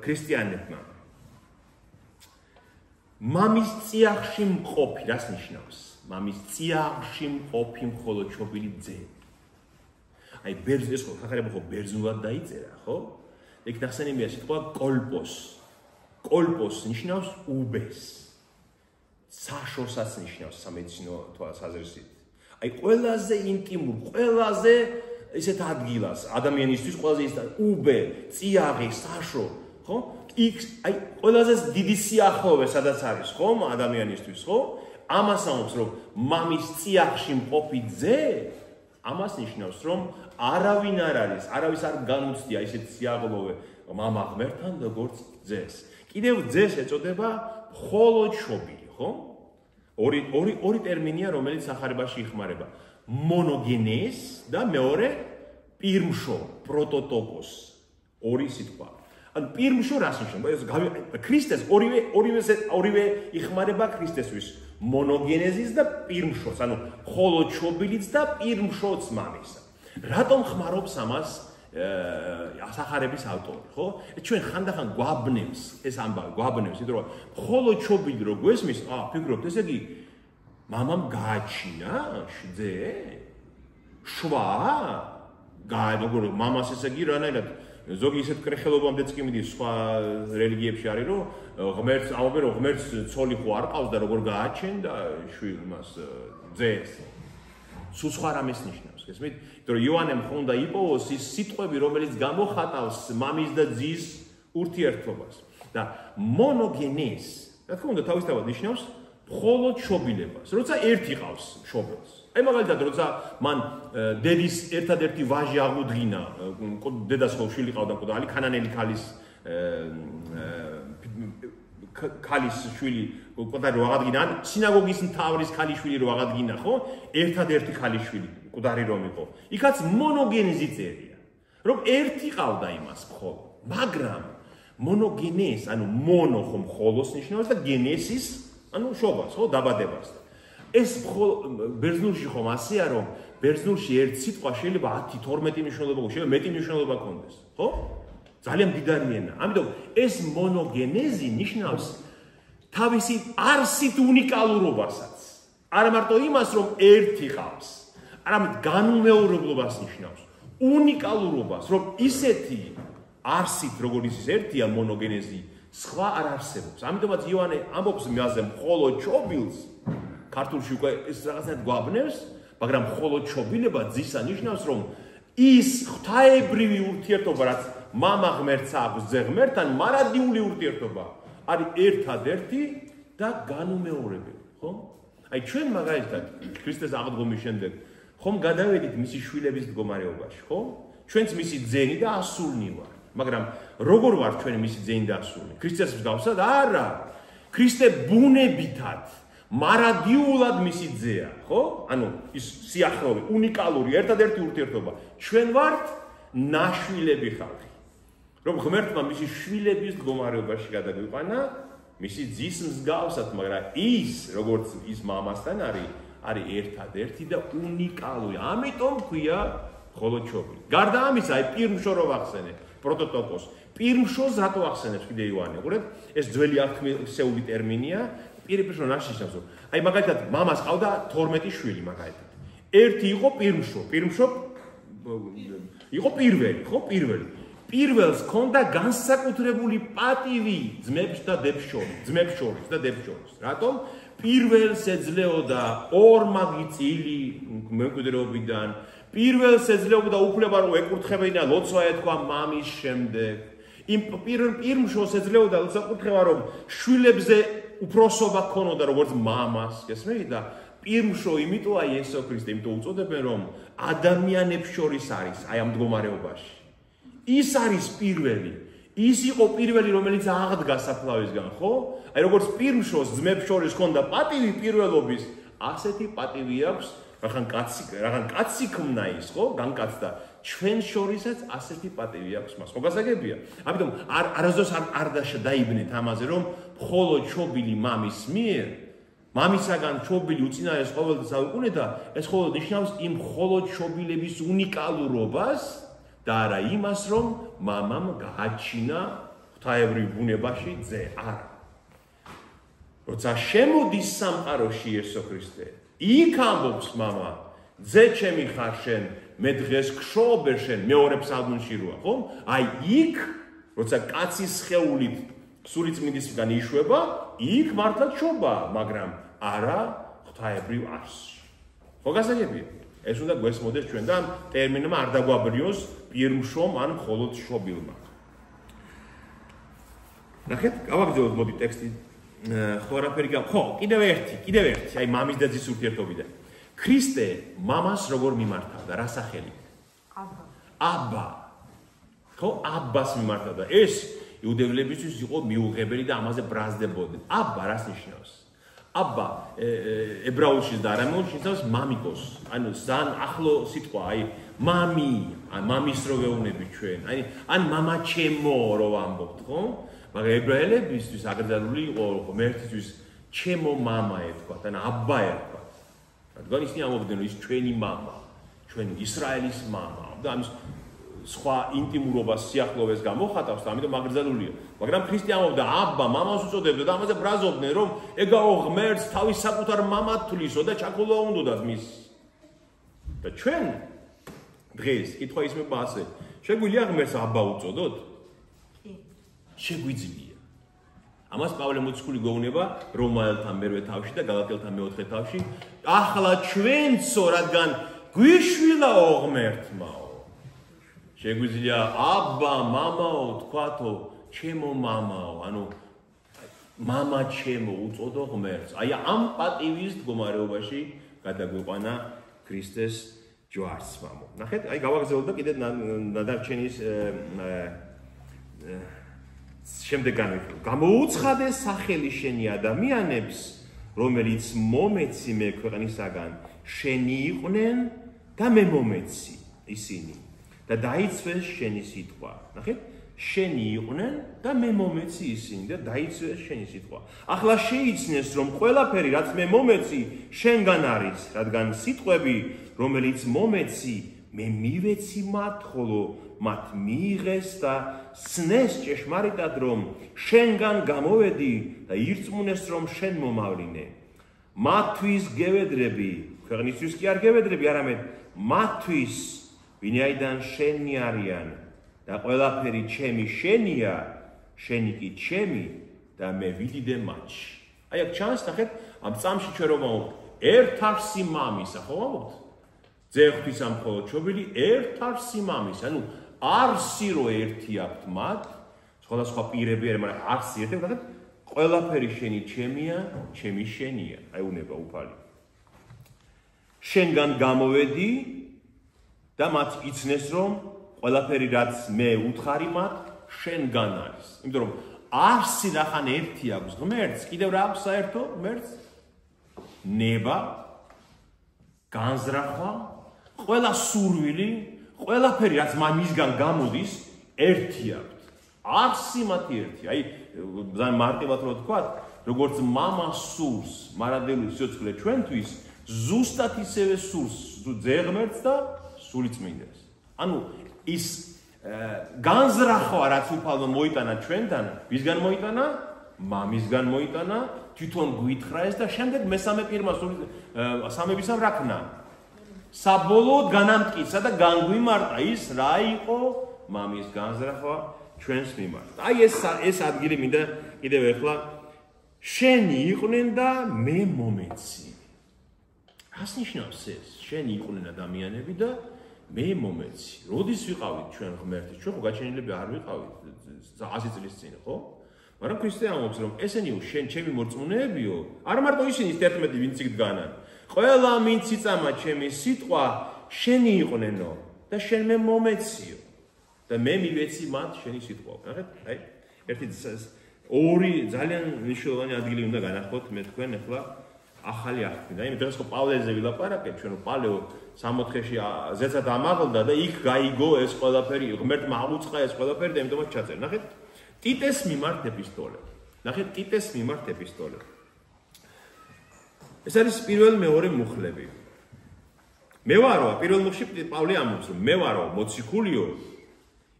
ქრისტიანებმა. მამის წიაღში მყოფი, რას ნიშნავს? მამის წიაღში მყოფი მხოლოდ ჩობილი ძე. აი ეს ხახარება ხო ბერძნულად დაიწერა, ხო? იქ ნახსენებია სიტყვა კოლპოს. კოლპოს ნიშნავს უბეს. საშოსაც ნიშნავს სამედიცინო თვალსაზრისით. აი ყველაზე ინტიმურ, ყველაზე ესეთ ადგილას ადამიანისთვის ყველაზე ის უბე, წიაღი, საშო, ხო? იქ აი ყველაზე დიდი სიახლოვე სადაც არის, ხო, ადამიანისთვის, ხო? ამას ამბობს, რომ მამის წიაღში მყოფი ძე, ამას ნიშნავს, რომ არავინ არ არის, არავის არ განუცდია ისეთ სიახლოვე მამა ღმერთთან, როგორც ძეს. კიდევ ძეს ეწოდება მხოლოდ შობილი, ხო? ორი ტერმინია, რომელიც სახარებაში იხმარება. მონოგენეს და მეორე პირმშო, პროტოტოკოს. ორი სიტყვა. ანუ პირმშო რას ნიშნავს? ქრისტეს ორივე იხმარება ქრისტესთვის. მონოგენეზის და პირმშოს, ანუ მხოლოდ შობილიც და პირმშოც მამისა. რატომ ხმარობს ამას სახარების ავტორი, ხო? ჩვენ ხანდახან გვაბნევს ეს ამბავი, გვაბნევს, იმიტომ რომ მხოლოდ შობილი რო გვესმის, ფიქრობთ, ესე იგი მამამ გააჩინა ძე? შვა? როგორ მამას ესე იგი რანაირად ზოგი ისეთ კრეხელობამდეც კი მიდის სხვა რელიგიებში არის, რომ ღმერთს ამბობენ, რომ ღმერთს ცოლი ხო არ ყავს და როგორ გააჩენდა შვილს ძეს. სულ სხვა რამეს ნიშნავს, გესმით? იმიტომ რომ იოანემ ხონდა იპოვოს ის სიტყვები, რომელიც გამოხატავს მამის და ძის ურთიერთობას. და მონოგენეს, რა თქმა უნდა, თავისთავად ნიშნავს მხოლოდ შობილებას, როცა ერთი ყავს შობილს. აი მაგალითად, როცა მან დედის ერთადერთი ვაჟი აღუდგინა, დედას ხო შვილი ყავდა, ყოდალი ქანანელი ქალის შვილი ყოდარი რო აღადგინა, ან სინაგოგის მთავრის ქალიშვილი რო აღადგინა, ხო? ერთადერთი ქალიშვილი, ყოდარი რომ იყო. იქაც მონოგენეზი წერია, რომ ერთი ყავდა იმას მხოლოდ. მაგრამ მონოგენეს, ანუ მონო ხო მხოლოს ნიშნავს და გენესის, ანუ შობას, ხო, დაბადებას. ეს ბერძნულში ხომ ასეა, რომ ბერძნულში ერთ სიტყვა შეიძლება 10-12 მნიშვნელობა გქონდეს, შეიძლება მეტი მნიშვნელობა გქონდეს, ხო? ძალიან მდიდარი ენა. ამიტომ ეს მონოგენეზი ნიშნავს თავისი არსით უნიკალურობასაც. არა მარტო იმას, რომ ერთი ყავს, არამედ განუმეორებლობას ნიშნავს. უნიკალურობას, რომ ისეთი არსით, როგორც ის ერთია მონოგენეზი, სხვა არ არსებობს. ამიტომაც იოანე ამბობს მასზე მხოლოდ ჩობილს. ქართულში უკვე ეს რაღაცნაირად გვაბნევს, მაგრამ მხოლოდ ჩობილება ძისა ნიშნავს, რომ ის ღვთაებრივი ურთიერთობა, რაც მამა ღმერთს აქვს ძე ღმერთთან, მარადიული ურთიერთობა არის ერთადერთი და განუმეორებელი, ხო? აი ჩვენ მაგალითად ქრისტეს აღდგომის შემდეგ ხომ გადავედით მისი შვილების მდგომარეობაში, ხო? ჩვენც მისი ძენი და ასულნი ვართ. მაგრამ როგორ ვართ ჩვენ მისი ძენი და ასული? ქრისტეს მსგავსად? არა. ქრისტე ბუნებითად მარადიულად მისი ძეა, ხო? ანუ ის სიახლოვე, უნიკალური, ერთადერთი ურთიერთობა. ჩვენ ვართ ნაშვილები ხალხი. რომ ღმერთმა მისი შვილების მდგომარეობაში გადაგვიყვანა, მისი ძის მსგავსად, მაგრამ ის, როგორც ის მამასთან არის ერთადერთი და უნიკალური. ამიტომ ქვია მხოლოდ შობილი. გარდა ამისა, აი პირმშო რო ვახსენე, პროტოტოკოს. პირმშოს რატო ახსენებს კიდე იოანე? უყურეთ, ეს ძველი არქაული ტერმინია. პირმშო რას ნიშნავს? აი მაგალითად, მამას ყავდა 12 შვილი მაგალითად. ერთი იყო პირმშო, პირმშო იყო პირველი, ხო, პირველი. პირველს ჰქონდა განსაკუთრებული პატივი ძმებს და დებს შორის. რატომ? პირველს ეძლეოდა ორმაგი წილი მემკვიდრეობიდან. პირველს ეძლეოდა უფლება რომ ეკურთხებინა ლოცვა ეთქვა მამის შემდეგ. იმ პირმშოს ეძლეოდა ლოცვა რომ შვილებზე უფროსობა ქონოდა როგორც მამას, გესმით? და პირმშო იმიტოა იესო ქრისტე, იმიტომ უწოდებენ რომ ადამიანებს შორის არის აი ამ მდგომარეობაში. ის არის პირველი. ის იყო პირველი, რომელიც აღდგა საფლავისგან, ხო? აი როგორც პირმშოს ძმებს შორის ჰქონდა პატივი პირველობის, ასეთი პატივი აქვს რახან კაცი ქმნა ის, ხო? განკაცდა. ჩვენ შორისაც ასეთი პატივი აქვს მას. ხო გასაგებია? ამიტომ არასდროს არ დაიბნეთ ამაზე, რომ მხოლოდ შობილი მამის მიერ მამისაგან ჩობილი უწინარეს ყოველთვის აუყურე და ეს მხოლოდ ნიშნავს იმ მხოლოდ ჩობილების უნიკალურობას და არა იმას, რომ მამამ გააჩინა ღვთაებრივ ბუნებაში ძე. არა. როცა შემოდის სამყაროში იესო ქრისტე, იქ ამბობს მამა, ძე ჩემი ხარ შენ, მე დღეს გშობერ შენ, მეორე ფსალმუნში როა, ხო? აი იქ, როცა კაცის სხეულით სული წმინდისგან იშვება, იქ მართლა ჩობა, მაგრამ არა ღვთაებრივ არსში. ხო გასაგებია? ეს უნდა გვესმოდეს ჩვენ და ტერმინმა არ დაგვაბრიოს პირმშრომ ან მხოლოდ შობილმა. ნახეთ, გავაგრძელოთ მოდი ტექსტი. ხო არაფერი ხო, კიდევ ერთი, აი მამის და ძის ურთიერთობიდან. ქრისტე მამას როგორ მიმართავდა, რა სახელით? აბა. ხო, აბას მიმართავდა. ეს იუდეველებისთვის იყო მიუღებელი და ამაზე ბრაზდებოდნენ. აბა რას ნიშნავს? აბა ებრაულში და არამეულში ნიშნავს მამიკოს. ანუ ძალიან ახლო სიტყვა, აი მამი, ან მამის რო ვეუბნები ჩვენ. აი ან მამა ჩემო რო ვამბობთ, ხო? მაგრამ ებრაელებისთვის აკრძალული იყო ღმერთისთვის ჩემო მამა ეთქვა, ან აბა ეთქვა. რადგან ისინი ამბობდნენ, რომ ის ჩვენი მამა, ჩვენი ისრაელის მამა და ამის სხვა ინტიმურობას, სიახლოვეს გამოხატავს და ამიტომ აკრძალულია. მაგრამ ქრისტე ამბობდა, აბა მამას უწოდებდა და ამაზე ბრაზობდნენ, რომ ეგაო ღმერთს თავის საკუთარ მამად თვლისო და ჩაქოლვა უნდათ მის. და ჩვენ დღეს კითხვა ისმება ასე, შეგვიძლია ღმერთს აბა უწოდოთ? შეგვიძლია. ამას პავლე მოციქული გვეუბნება რომაელთა მერვე თავში და გალატელთა მეოთხე თავში. ახლა ჩვენცო, რადგან გვიშვილაო ღმერთმაო. შეგვიძლია აბა მამაო თქვათო, ჩემო მამაო, ანუ მამა ჩემო უწოდო ღმერთს. აი ამ პატივის მდგომარეობაში გადაგვიყვანა ქრისტეს ჯვარს მამო. ნახეთ, აი გავაგრძელოთ და კიდევ ნადარჩენის შემდეგ განვიხილოთ. გამოუცხადე სახელი შენი ადამიანებს, რომელიც მომეცი მე ქვეყნისაგან, შენი იყვნენ და მე მომეცი ისინი. და დაიცვეს შენი სიტყვა. ნახეთ, შენი იყვნენ და მე მომეცი ისინი და დაიცვეს შენი სიტყვა. ახლა შეიცნეს, რომ ყველაფერი, რაც მე მომეცი, შენგან არის, რადგან სიტყვები, რომელიც მომეცი, მე მივეცი მათ, ხოლო მათ მიიღეს და სნეს ჭეშმარიტად, რომ შენგან გამოვედი და ირწმუნეს, რომ შენ მომავლინე. მათთვის გევედრები, ქვეყნისთვის კი არ გევედრები, არამედ მათთვის, ვინაიდან შენი არიან და ყველაფერი ჩემი შენია, შენი კი ჩემი და მე ვიდიდე მათში. აი აქ ჩანს, ნახეთ, ამ წამში ჩვენ რომ ვამბობთ, ერთ არსი მამისა, ხო ვამბობთ? ძე ღვთისა მხოლოდ ჩობილი, ერთ არსი მამისა, ანუ არსი რო ერთი აქვთ მათ, სხვადასხვა პირები არის, მაგრამ არსი ერთი, ნახეთ, ყველაფერი შენი ჩემია, ჩემი შენია. აი უნება უფალი. შენგან გამოვედი და მათ იცნეს, რომ ყველაფერი რაც მე უთხარი მათ, შენგან არის. იმიტომ რომ არსი რახან ერთი აქვს ღმერთს, კიდევ რა აქვს საერთო ღმერთს? ნება, განზრახვა, ყველა სურვილი, ყველაფერი რაც მისგან გამოდის, ერთი აქვს. არსი მათი ერთი. აი, ძალიან მარტივად რო ვთქვათ, როგორც მამა სურს მარადელი სიცოცხლე ჩვენთვის, ზუსტად ისევე სურს ძე ღმერთს და სული წმინდას. ანუ ის განზრახვა რაც უფალმა მოიტანა ჩვენთან, ვისგან მოიტანა? მამისგან მოიტანა, თვითონ გვითხრა ეს და შემდეგ მესამე პირმა სამებისამ რა ქნა? საბოლოოდ განამტკიცა და განგვიმარტა ის რა იყო მამის განზრახვა ჩვენს მიმართ. აი ეს ადგილი მინდა კიდევ ახლა შენი იყვნენ და მე მომეცი. რას ნიშნავს ეს? შენი იყვნენ ადამიანები და მე მომეცი. როდის ვიყავით ჩვენ ღმერთი? ჩვენ ხო გაჩენილები არ ვიყავით 100 წლის წინ, ხო? მაგრამ ქრისტე ამბობს, რომ ესენი შენ ჩემი მორწმუნეებიო, არ მარტო ისინი 11 ვინც იქ დგანან. ყველა ვინც იწამა ჩემი სიტყვა, შენი იყვნენო და შენ მე მომეციო და მე მივეცი მათ შენი სიტყვა. ნახეთ, აი, ერთი ორი ძალიან მნიშვნელოვანი ადგილი უნდა განახოთ მე თქვენ ახლა ახალი აღთქმით. აი, დღეს ხო პავლეზე ვილაპარაკეთ, ჩვენ პავლეო 64-ში ზეცად ამაღლდა და იქ გაიგო ეს ყველაფერი, ღმერთმა აღუწყა ეს ყველაფერი და იმდომაც ჩაწერა. ნახეთ, ტიტეს მიმართ ეპისტოლე. ნახეთ, ტიტეს მიმართ ეპისტოლე. ეს არის პირველ მეორე მუხლები. მე ვარო, პირველ მუხლში პავლე ამბობს, რომ მე ვარო მოციქულიო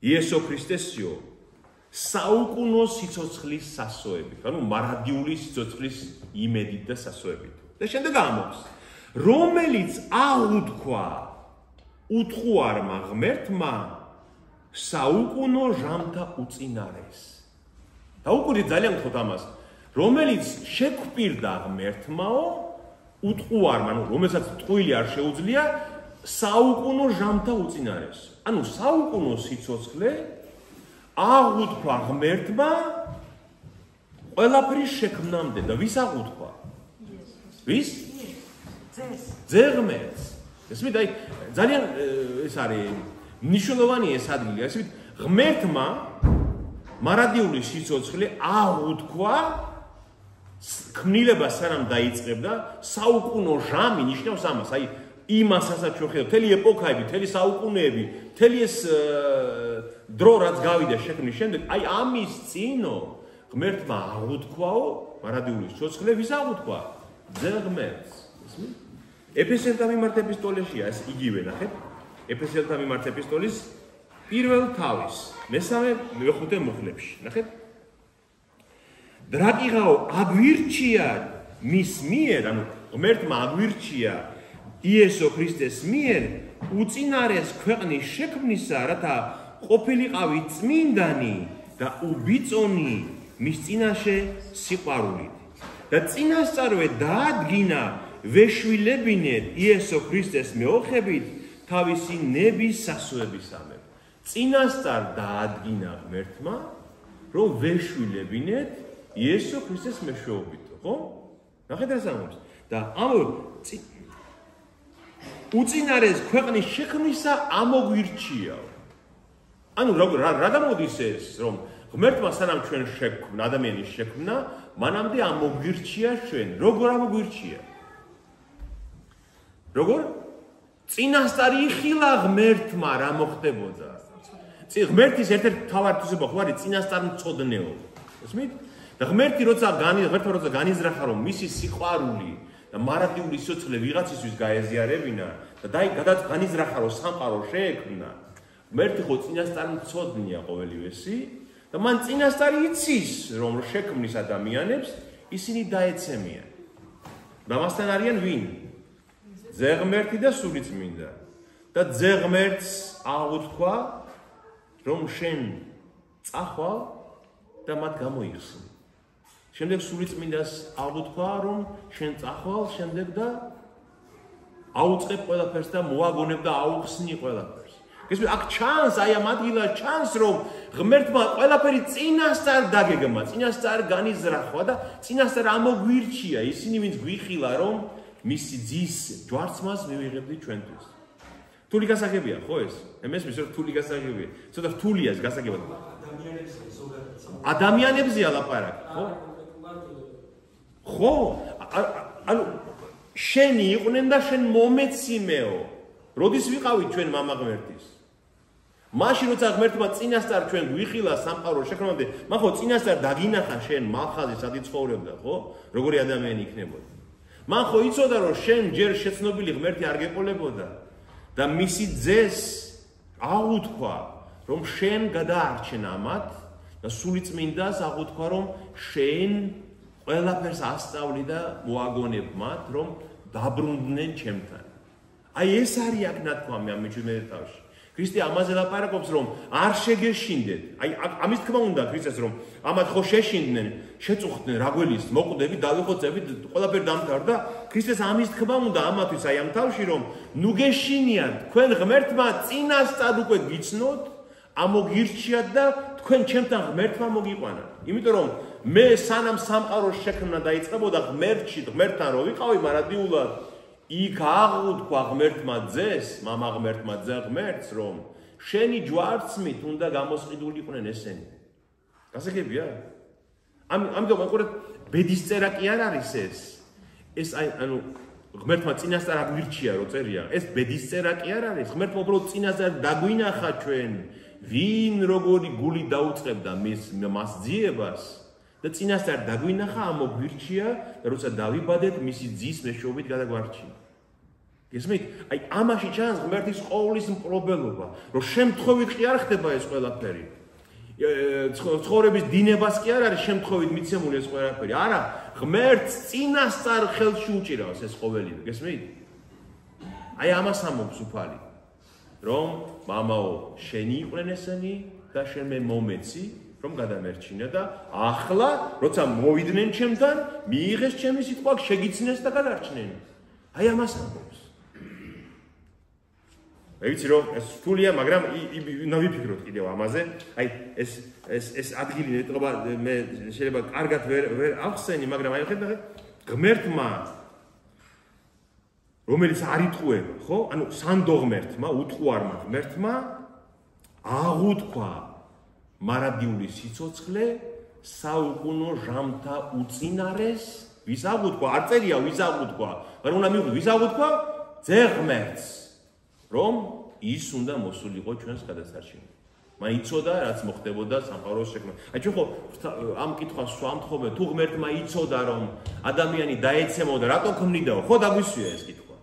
იესო ქრისტესიო საუკუნო სიცოცხლის სასოებით, ანუ მარადიული სიცოცხლის იმედით და სასოებით. და შემდეგ ამბობს, რომელიც აუთქვა უთხუარმა ღმერთმა საუკუნო ჟამთა უწინარეს. და უკვე ძალიან გთხოვთ ამას, რომელიც შეგვპირდა ღმერთმაო უთხუარმა, ანუ რომელსაც ტყუილი არ შეუძლია საუკუნო ჟამთა უწინარეს. ანუ საუკუნო სიცოცხლე აღუთქვა ღმერთმა ყველაფრის შექმნამდე და ვის აღუთქვა? ვის? ძე ღმერთს. ესმით, აი ძალიან ეს არის მნიშვნელოვანი ეს ადგილი, ესმით, ღმერთმა მარადიული სიცოცხლე აღუთქვა ქმნილება სანამ დაიწყებდა საუკუნო ჟამი ნიშნავს ამას, აი იმასაც ჩვენ ხედავთ, მთელი ეპოქაები, მთელი საუკუნეები, მთელი ეს დრო რაც გავიდა შექმნის შემდეგ, აი ამის წინო ღმერთმა აღუთქვაო მარადიული სიცოცხლე, ვის აღუთქვა? ძე ღმერთს. ესმით? ეფესელთა მიმართ ეპისტოლეშია ეს იგივე, ნახეთ? ეფესელთა მიმართ ეპისტოლის პირველ თავის მესამე-მეხუთე მუხლებში, ნახეთ? დრაკიღაო აგვირჩია მის მიერ, ანუ ღმერთმა აგვირჩია იესო ქრისტეს მიერ უწინარეს ქვეყნის შექმნისა, რათა ყოფილიყავი წმინდანი და უბიწონი მის წინაშე სიყვარულით. და წინასწარვე დაადგინა ვეშვილებინეთ იესო ქრისტეს მეოხებით თავისი ნების სასუებისამებრ. წინასწარ დაადგინა ღმერთმა, რომ ვეშვილებინეთ იესო ქრისტეს მეშვეობით, ხო? ნახეთ რა ამბობს. და უწინარეს ქვეყნის შექმნისა ამოგვირჩია. ანუ რა გამოდის ეს, რომ ღმერთმა სანამ ჩვენ შექმნა, ადამიანის შექმნა, მანამდე ამოგვირჩია ჩვენ. როგორ ამოგვირჩია? როგორ? წინასწარ იხილა ღმერთმა რა მოხდებოდა. ღმერთის ერთ-ერთი მთავარი თვისება ხო არის წინასწარმცოდნეობა. ესმით? და ღმერთი როცა განიზრახა რომ მისი სიყვარული და მარადიული სიცოცხლე ვიღაცისთვის გაეზიარებინა და განიზრახა რომ სამყარო შეექმნა, ღმერთი ხო წინასწარმცოდნია ყოველივესი და მან წინასწარ იცის რომ შექმნის ადამიანებს ისინი დაეცემიან. და მასთან არიან ვინ? ძე ღმერთი და სულიწმინდა. და ძე ღმერთს აღუთქვა რომ შენ წახვალ და მათ გამოიხსნი. შემდეგ სულიწმინდას აღუთქვა რომ შენ წახვალ შემდეგ და აუწყებ ყველაფერს და მოაგონებ და აუხსნი ყველაფერს. გესმით, აქ ჩანს, აი ამ ადგილას ჩანს რომ ღმერთმა ყველაფერი წინასწარ დაგეგმა, წინასწარ განიზრახვა და წინასწარ ამოგვირჩია ისინი ვინც გვიხილა რომ მისი ძის ჯვარცმას მივიღებდით ჩვენთვის. რთული გასაგებია, ხო ეს? მესმის რომ რთული გასაგებია. ცოტა რთულია ეს გასაგება. ადამიანებზეა ლაპარაკი, ხო? ხო? ანუ შენი იყვნენ და შენ მომეციმეო. როდის ვიყავით ჩვენ მამა ღმერთის? მაშინ როცა ღმერთმა წინასწარ ჩვენ გვიხილა სამყარო შექმნამდე, მან ხო წინასწარ დაგინახა შენ მალხაზი სად იცხოვრებდა, ხო? როგორი ადამიანი იქნებოდა. მან ხო იცოდა რომ შენ ჯერ შეცნობილი ღმერთი არ გეყოლებოდა და მისი ძეს აღუთქვა რომ შენ გადაარჩენ ამათ და სულიწმინდას აღუთქვა რომ შენ ყველაფერს ასწავლი და მოაგონებ მათ რომ დაბრუნდნენ ჩემთან. აი ეს არის აქ ნათქვამი ამ მეჩვენებელ თავში. ქრისტე ამაზე ლაპარაკობს რომ არ შეგეშინდეთ. აი ამის თქმა უნდა ქრისტეს რომ ამათ ხო შეშინდნენ, შეწუხდნენ რაგველის, მოკვდები, დავიხოცებით, ყველაფერი დამთავრდა. ქრისტეს ამის თქმა უნდა ამათვის აი ამ თავში რომ ნუ გეშინიათ, თქვენ ღმერთმა წინასწარ უკვე გიცნოთ, ამოგირჩიათ და თქვენ ჩემთან ღმერთმა მოგიყვანათ. იმიტომ რომ მე სანამ სამყაროს შექმნა დაიწყებოდა ღმერთთან რო ვიყავი მარადიულად იქ აღუთქვა ღმერთმა ძეს, მამა ღმერთმა ძე ღმერთს, რომ შენი ჯვარცმით უნდა გამოსყიდულიყვნენ ესენი. გასაგებია? ამიტომ უყურეთ, ბედისწერა კი არ არის ეს. ეს ანუ ღმერთმა წინასწარ აგვირჩია რო წერია. ეს ბედისწერა კი არ არის. ღმერთმა უბრალოდ წინასწარ დაგვინახა ჩვენ, ვინ როგორი გული დაუწყებდა მას ძიებას და წინასწარ დაგვინახა ამ მოგვირჩია და როცა დავიბადეთ მისი ძის მეშვეობით გადაგვარჩინა. გესმით? აი ამაში ჩანს ღმერთის ყოვლის მპყრობელობა, რომ შემთხვევით კი არ ხდება ეს ყველაფერი. ცხოვრების დინებას კი არ არის შემთხვევით მიცემული ეს ყველაფერი. არა, ღმერთს წინასწარ ხელში უჭირავს ეს ყოველივე, გესმით? აი ამას ამობს უფალი, რომ მამაო, შენი იყვნენ ესენი და შენ მე მომეცი, რომ გადამერჩინა და ახლა, როცა მოვიდნენ ჩემთან, მიიღეს ჩემი სიტყვა, შეგიცნეს და გადარჩნენ. აი ამას ამობს. ვიცი რომ ეს რთულია, მაგრამ უნდა ვიფიქროთ კიდევ ამაზე. აი ეს ადგილი ნეტყობა მე შეიძლება კარგად ვერ ახსენი, მაგრამ აი ხედავთ ღმერთმა რომელიც არ იტყუება, ხო? ანუ სანდო ღმერთმა, უთყუარმა ღმერთმა აღუთქვა მარადიული სიცოცხლე საუკუნო ჟამთა უწინარეს, ვის აღუთქვა? არ წერია ვის აღუთქვა, მაგრამ უნდა მივხვდეთ ვის აღუთქვა? ძე ღმერთს. რომ ის უნდა მოსულიყო ჩვენს გადასარჩენად. მან იცოდა რაც მოხდებოდა სამყაროს შექმნა. აი ჩვენ ხო ამ კითხვას ვამთხოვე, თუ ღმერთმა იცოდა რომ ადამიანი დაეცემოდა, რატო ქმნიდაო? ხო დაგვისვია ეს კითხვა.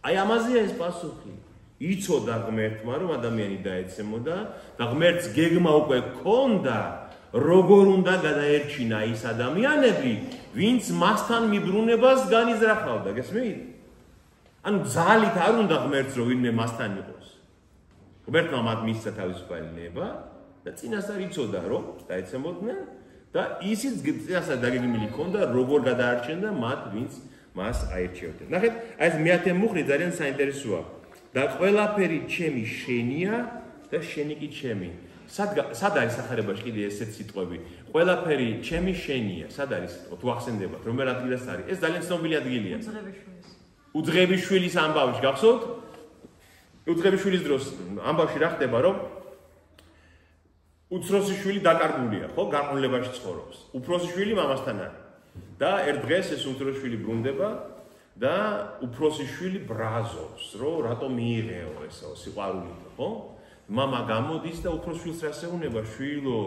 აი ამაზეა ეს პასუხი. იცოდა ღმერთმა რომ ადამიანი დაეცემოდა და ღმერთს გეგმა უკვე ჰქონდა, როგორ უნდა გადაერჩინა ის ადამიანები, ვინც მასთან მიბრუნებას განიზრახავდა, გესმით? ანუ ძალით არ უნდა ღმერთს რომ ვინმე მასთან იყოს. ღმერთმა მათ მისცა თავისუფალი ნება და წინასწარ იცოდა რომ დაეცემოდნენ და ისიც წინასწარ დაგეგმილი ჰქონდა როგორ გადაარჩენდა მათ ვინც მას აირჩევდნენ. ნახეთ, აი ეს მეათე მუხლი ძალიან საინტერესოა. და ყველაფერი ჩემი შენია და შენი კი ჩემი. სად არის სახარებაში კიდე ესეთ სიტყვები? ყველაფერი ჩემი შენია. სად არის სიტყვა? თუ ახსენდებათ, რომელ ადგილას არის? ეს ძალიან ცნობილი ადგილია. უძღებიშვილის ამბავში გახსოვთ? უძღებიშვილის დროს ამბავში რა ხდება, რომ უცროსი შვილი დაკარგულია, ხო? გარყვნილებაში ცხოვრობს. უფროსი შვილი მამასთან არის. და ერთ დღეს ეს უცროსი შვილი ბრუნდება და უფროსი შვილი ბრაზობს, რომ რატომ მიიღეო ესო სიყვარული, ხო? მამა გამოდის და უფროს შვილს რა შეუნება, შვილო,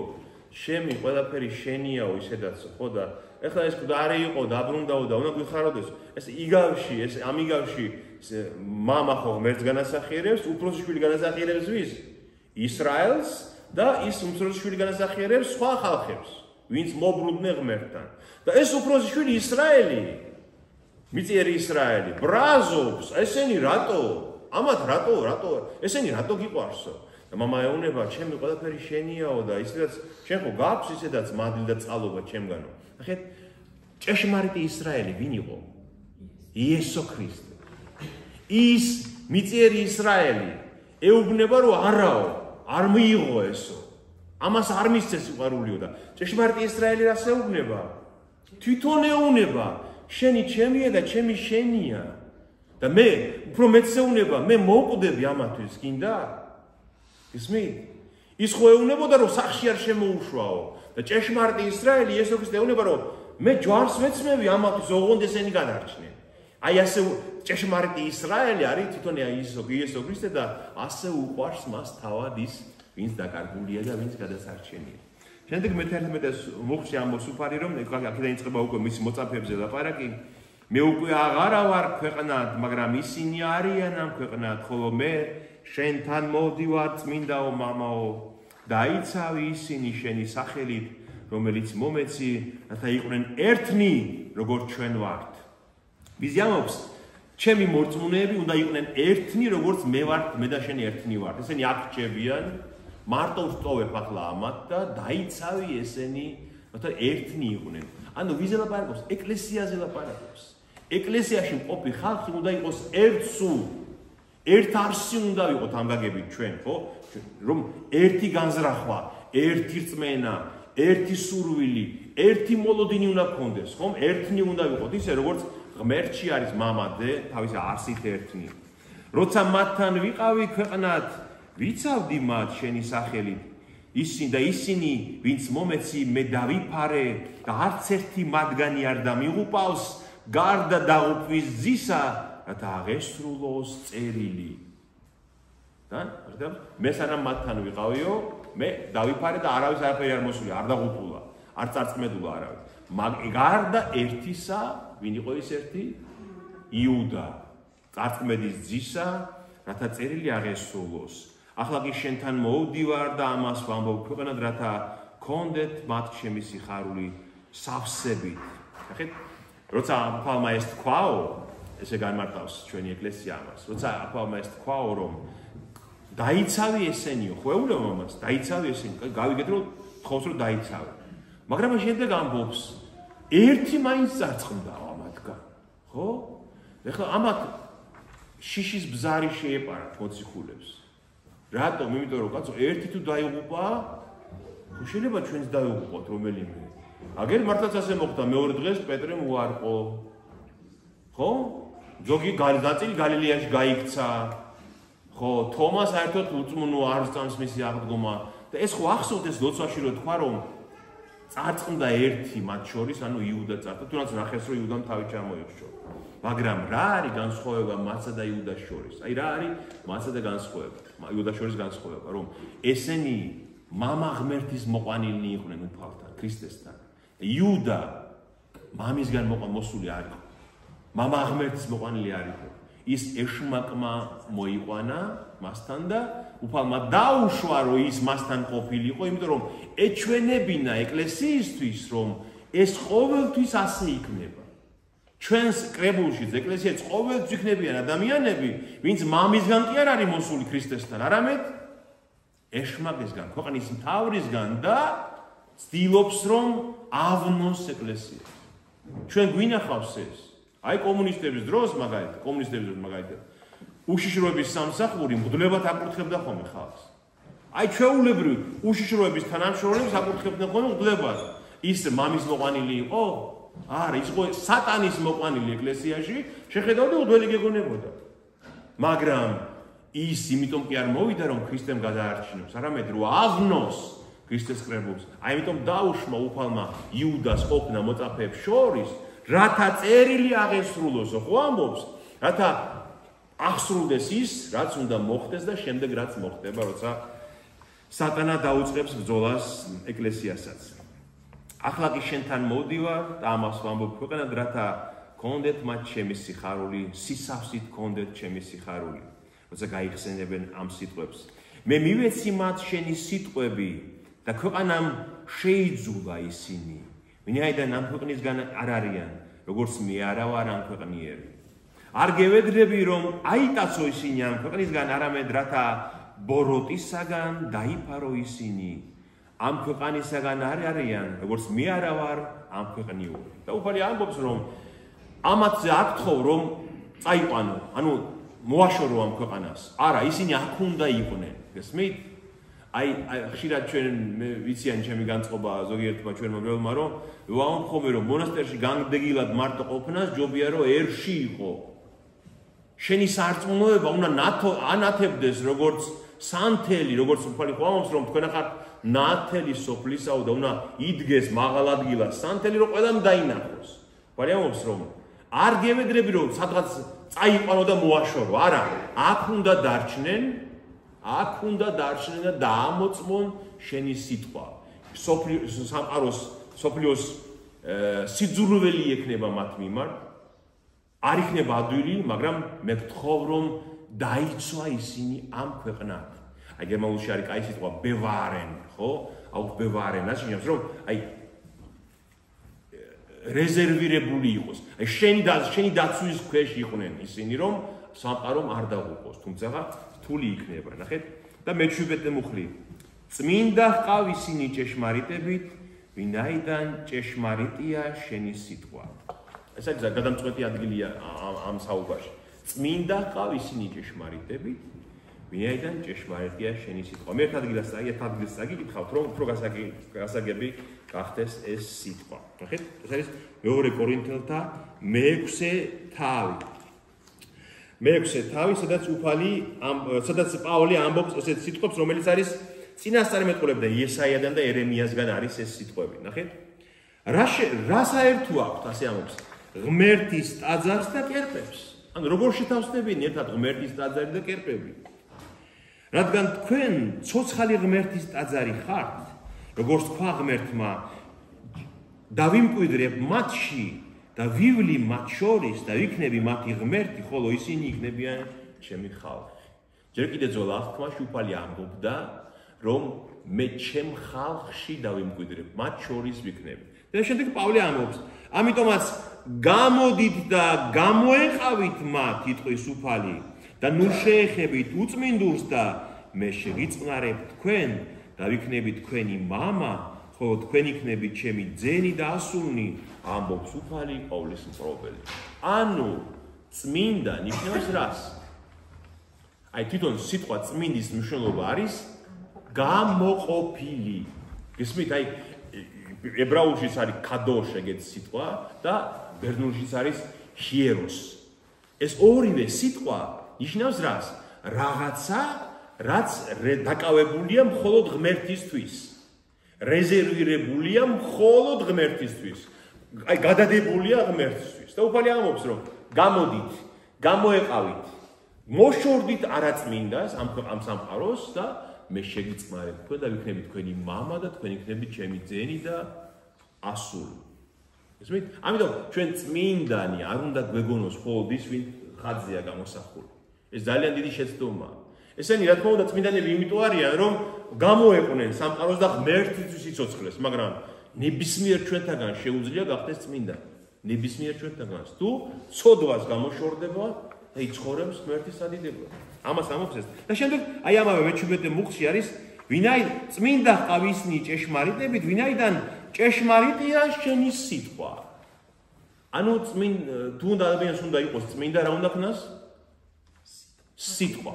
შემი ყველაფერი შენიაო ისედაც, ხო და ეხლა ეს მკვდარი იყო, დაბრუნდაო და უნდა გვიხაროდეს. ეს იგავში, ეს ამ იგავში მამა ხო ღმერთს განასახიერებს, უფროსი შვილი განასახიერებს ვის? ისრაელს და ის უმცროსი შვილი განასახიერებს სხვა ხალხებს, ვინც მობრუნდნენ ღმერთთან. და ეს უფროსი შვილი ისრაელი, მიწიერი ისრაელი, ბრაზობს, ესენი რატო? ამათ რატო? ესენი რატო გიყვარსო? და მამა ეუბნება, ჩემი ყველაფერი შენიაო და ისედაც შენ ხო გაქვს ისედაც მადლი და წყალობა ჩემგანო. ნახეთ, ჭეშმარიტი ისრაელი ვინ იყო? იესო ქრისტე. ის მიწიერი ისრაელი ეუბნება რომ არაო, არ მიიღო ესო. ამას არ მისცე სიყვარულიო და ჭეშმარიტი ისრაელი რას ეუბნება? თვითონ ეუბნება, შენი ჩემია და ჩემი შენია. და მე უფრო მეც ეუბნება, მე მოვკვდები ამათვის, გინდა? ისმით? ის ხო ეუბნებოდა რომ სახში არ შემოუშვაო და ჭეშმარიტი ისრაელი იესო ქრისტე ეუბნება რომ მე ჯვარს მეცმევი ამათვის ოღონდ ესენი გადარჩნენ. აი ასე ჭეშმარიტი ისრაელი არის თვითონ იესო ქრისტე და ასე უყვარს მას თავად ის ვინც დაკარგულია და ვინც გადასარჩენია. შემდეგ მე-11 მუხლში ამბობს უფალი რომ აქედან იწყება უკვე მისი მოწაფეებზე ლაპარაკი. მე უკვე აღარა ვარ ქვეყნად, მაგრამ ისინი არიან ამ ქვეყნად, ხოლო მე შენთან მოვდივარ წმინდაო მამაო, დაიცავი ისინი შენი სახელით, რომელიც მომეცი, რათა იყვნენ ერთნი, როგორც ჩვენ ვართ. მიზიამობს, ჩემი მორწმუნეები უნდა იყვნენ ერთნი, როგორც მე ვარ, მე და შენ ერთნი ვართ. ესენი აქ რჩებიან, მარტო ვსწოვებ ახლა ამათ და დაიცავი ესენი, რათა ერთნი იყვნენ. ანუ ვიზე ლაპარაკობს? ეკლესიაზე ლაპარაკობს. ეკლესიაში მყოფი ხალხი უნდა იყოს ერთ სულ. ერთ არსი უნდა ვიყოთ ამ გაგებით ჩვენ, ხო? რომ ერთი განზრახვა, ერთი რწმენა, ერთი სურვილი, ერთი მოლოდინი უნდა გქონდეს, ხომ? ერთნი უნდა ვიყოთ ისე, როგორც ღმერთში არის მამა და თავისი არსით ერთნი. როცა მათთან ვიყავი ქვეყნად, ვიცავდი მათ შენი სახელით. ისინი, ვინც მომეცი, მე დავიფარე და არც ერთი მათგანი არ დამიღუპავს, გარდა დაღუპვის ძისა, რათა აღესრულოს წერილი. და მე სანამ მათთან ვიყავიო, მე დავიფარე და არავის არაფერი არ მოსული, არ დაღუპულა. არ წარწმედულა არავის. გარდა ერთისა, ვინ იყო ის ერთი? იუდა, წარწმედის ძისა, რათა წერილი აღესრულოს. ახლა კი შენთან მოვდივარ და ამას ვამბობ ქვეყნად, რათა გქონდეთ მათ ჩემი სიხარული სავსებით. ნახეთ, როცა აფალმა ეს თქვაო, ესე განმარტავს ჩვენი ეკლესია ამას. როცა აფალმა ეს თქვაო, რომ დაიცავი ესენიო, ხვეულებო ამას, დაიცავი ესენი, გავიგეთ რომ თხოვს რომ დაიცავი. მაგრამ შემდეგ ამბობს, ერთი მაინც წარწყმდაო ამათგან, ხო? ეხლა ამათ შიშის ბზარი შეეპარათ მოციქულებს. რატომ? იმიტომ რომ კაცო ერთი თუ დაიღუპა, შეიძლება ჩვენც დაიღუპოთ რომელიმე. აგერ მართლაც ასე მოხდა, მეორე დღეს პეტრემ უარყო. ხო? ზოგი ნაწილი გალილეაში გაიქცა. ხო, თომა საერთოდ უწმუნო არ სწამს მისი აღდგომა. და ეს ხო ახსოვდეს ლოცვაში რომ თქვა რომ წარწყმდა ერთი მათ შორის, ანუ იუდა წარწყდა, თუნდაც ნახეს რომ იუდამ თავი ჩამოიხშო. მაგრამ რა არის განსხვავება მათსა და იუდას შორის? აი რა არის მათსა და განსხვავება? იუდას შორის განსხვავება, რომ ესენი მამა ღმერთის მოყვანილნი იყვნენ უფალთან, ქრისტესთან. იუდა მამისგან მოსული არ იყო. მამა ღმერთის მოყვანილი არ იყო. ის ეშმაკმა მოიყვანა მასთან და უფალმა დაუშვა რომ ის მასთან ყოფილიყო, იმიტომ რომ ეჩვენებინა ეკლესიისთვის რომ ეს ყოველთვის ასე იქნება. ჩვენს კრებულშიც ეკლესიაც ყოველთვის იქნებიან ადამიანები, ვინც მამისგან კი არ არის მოსული ქრისტესთან, არამედ ეშმაკისგან, ქვეყნის მთავრისგან და ცდილობს რომ ავნოს ეკლესია. ჩვენ გვინახავს ეს. აი კომუნისტების დროს მაგალითად უშიშროების სამსახური მღვდლებად აკურთხებდა ხოლმე ხალხს. აი ჩვეულებრივ უშიშროების თანამშრომლებს აკურთხებდნენ ხოლმე მღვდლებად. ის მამის მოყვანილი იყო? არა, ის იყო სატანის მოყვანილი ეკლესიაში, შეხედავდა მღვდელი გეგონებოდა. მაგრამ ის იმიტომ კი არ მოვიდა რომ ქრისტემ გადაარჩინოს, არამედ რომ ავნოს ქრისტეს კრებულს. აი იმიტომ დაუშმა უფალმა იუდას ყოფნა მოწაფეებს შორის, რათა წერილი აღესრულოს, ხო ამბობს, რათა აღსრულდეს ის, რაც უნდა მოხდეს და შემდეგ რაც მოხდება, როცა სატანა დაუწყებს ბრძოლას ეკლესიასაც. ახლა კი შენთან მოვდივარ და ამას ვამბობ ქვეყნად, რათა გქონდეთ მათ ჩემი სიხარული, სისავსით გქონდეთ ჩემი სიხარული. როცა გაიხსენებენ ამ სიტყვებს. მე მივეცი მათ შენი სიტყვები და ქვეყანამ შეიძულა ისინი. ვინაიდან ამ ქვეყნისგან არ არიან, როგორც მე არა ვარ ამ ქვეყნიერი. არ გევედრები რომ აიტაცო ისინი ამ ქვეყნისგან, არამედ რათა ბოროტისაგან დაიფარო ისინი. ამ ქვეყნისაგან არ არიან, როგორც მე არა ვარ ამ ქვეყნიური. და უფალი ამბობს რომ ამათზე არ გთხოვ რომ წაიყვანო, ანუ მოაშორო ამ ქვეყანას. არა, ისინი აქ უნდა იყვნენ. გესმით? აი ხშირად ჩვენ მე ვიციან ჩემი განწყობა ზოგიერთმა ჩვენ მოგრელმა რომ ვამბობ რომ მონასტერში განდეგილად მარტო ყოფნას ჯობია რომ ერში იყო. შენი სარწმუნოება უნდა ანათებდეს როგორც სანთელი, როგორც უფალი ხო ამბობს რომ თქვენ ახარ ნათელი სოფლისაო და უნდა იდგეს მაღალ ადგილას სანთელი რომ ყველამ დაინახოს. უფალი ამბობს რომ არ გევედრები რომ სადღაც წაიყვანო და მოაშორო. არა, აქ უნდა დარჩნენ და დაამოწმონ შენი სიტყვა. სოფლიოს სიძულველი ექნება მათ მიმართ. არ იქნება ადვილი, მაგრამ მე გთხოვ რომ დაიცვა ისინი ამ ქვეყნად. აი გერმანულში არის კაი სიტყვა bewaren, ხო? aufbewahren, რაც ნიშნავს რომ აი რეზერვირებული იყოს. აი შენი დაცვის ქვეშ იყვნენ ისინი რომ სამყარომ არ დაღუპოს, თუმცა რთული იქნება, ნახეთ? და მე-17 მუხლი. წმინდა ჰყავ ისინი ჭეშმარიტებით, ვინაიდან ჭეშმარიტია შენი სიტყვა. ეს არის გადამწყვეტი ადგილია ამ საუბარში. წმინდა ჰყავ ისინი ჭეშმარიტებით, ვინაიდან ჭეშმარიტია შენი სიტყვა. მე ერთ ადგილას წაგიკითხავთ, რომ უფრო გასაგები გახდეს ეს სიტყვა. ნახეთ? ეს არის მეორე კორინთელთა მე-6 თავი. მე-6 თავი, სადაც პაოლი ამბობს ესეთ სიტყვებს, რომელიც არის წინასწარმეტყველებიდან იესაიადან და ერემიასგან არის ეს სიტყვები. ნახეთ? რა საერთო აქვს, ასე ამბობს, ღმერთის ტაძარს და კერპებს. ანუ როგორ შეთავსდებიან ერთად ღმერთის ტაძარი და კერპები? რადგან თქვენ ცოცხალი ღმერთის ტაძარი ხართ, როგორც თქვა ღმერთმა, დავიმკვიდრებ მათში და ვივლი მათ შორის და ვიქნები მათი ღმერთი, ხოლო ისინი იქნებიან ჩემი ხალხი. ჯერ კიდე ძველ აღთქმაში უფალი ამბობდა, რომ მე ჩემ ხალხში დავიმკვიდრებ, მათ შორის ვიქნები. და შემდეგ პავლე ამბობს, ამიტომაც გამოდით და გამოეყავით მათ, იტყვის უფალი, და ნუ შეეხებით უწმინდურს და მე შევიწყნარებ თქვენ და ვიქნები თქვენი მამა, ხოლო თქვენ იქნებით ჩემი ძენი და ასულნი, ამბობს უფალი პავლეს მპყრობელი. ანუ წმინდა ნიშნავს რას? აი თვითონ სიტყვა წმინდის მნიშვნელობა არის გამოყოფილი. გესმით, აი ებრაულშიც არის კადოშ ეგეთი სიტყვა და ბერძნულშიც არის ჰიეროს. ეს ორივე სიტყვა ნიშნავს რას? რაღაცა, რაც დაკავებულია მხოლოდ ღმერთისთვის. რეზერვირებულია მხოლოდ ღმერთისთვის. აი გადადებულია ღმერთისთვის. და უფალი ამბობს, რომ გამოდით, გამოეყავით, მოშორდით არაწმინდას ამ სამყაროს და მე შეგიწყნარებ თქვენ და ვიქნები თქვენი მამა და თქვენ იქნებით ჩემი ძენი და ასული. ესმით? ამიტომ ჩვენ წმინდანი არ უნდა გვეგონოს მხოლოდ ის, ვინ ხაზია გამოსახული. ეს ძალიან დიდი შეცდომაა. ესენი რა თქმა უნდა წმინდანები იმიტომ არიან, რომ გამოეყვნენ სამყაროს და ღმერთისთვის იცოცხლეს, მაგრამ ნებისმიერ ჩვენთაგან შეუძლია გახდეს წმინდანი. ნებისმიერ ჩვენთაგან თუ ცოდვას გამოშორდება და იცხოვრებს ღმერთის სადიდებლად. ამას ამბობს ეს. და შემდეგ აი ამავე მე-17 მუხლში არის ვინაიდან წმინდა ჰყავ ისინი ჭეშმარიტებით, ვინაიდან ჭეშმარიტია შენი სიტყვა. ანუ თუ ადამიანს უნდა იყოს წმინდა, რა უნდა ქნას? სიტყვა.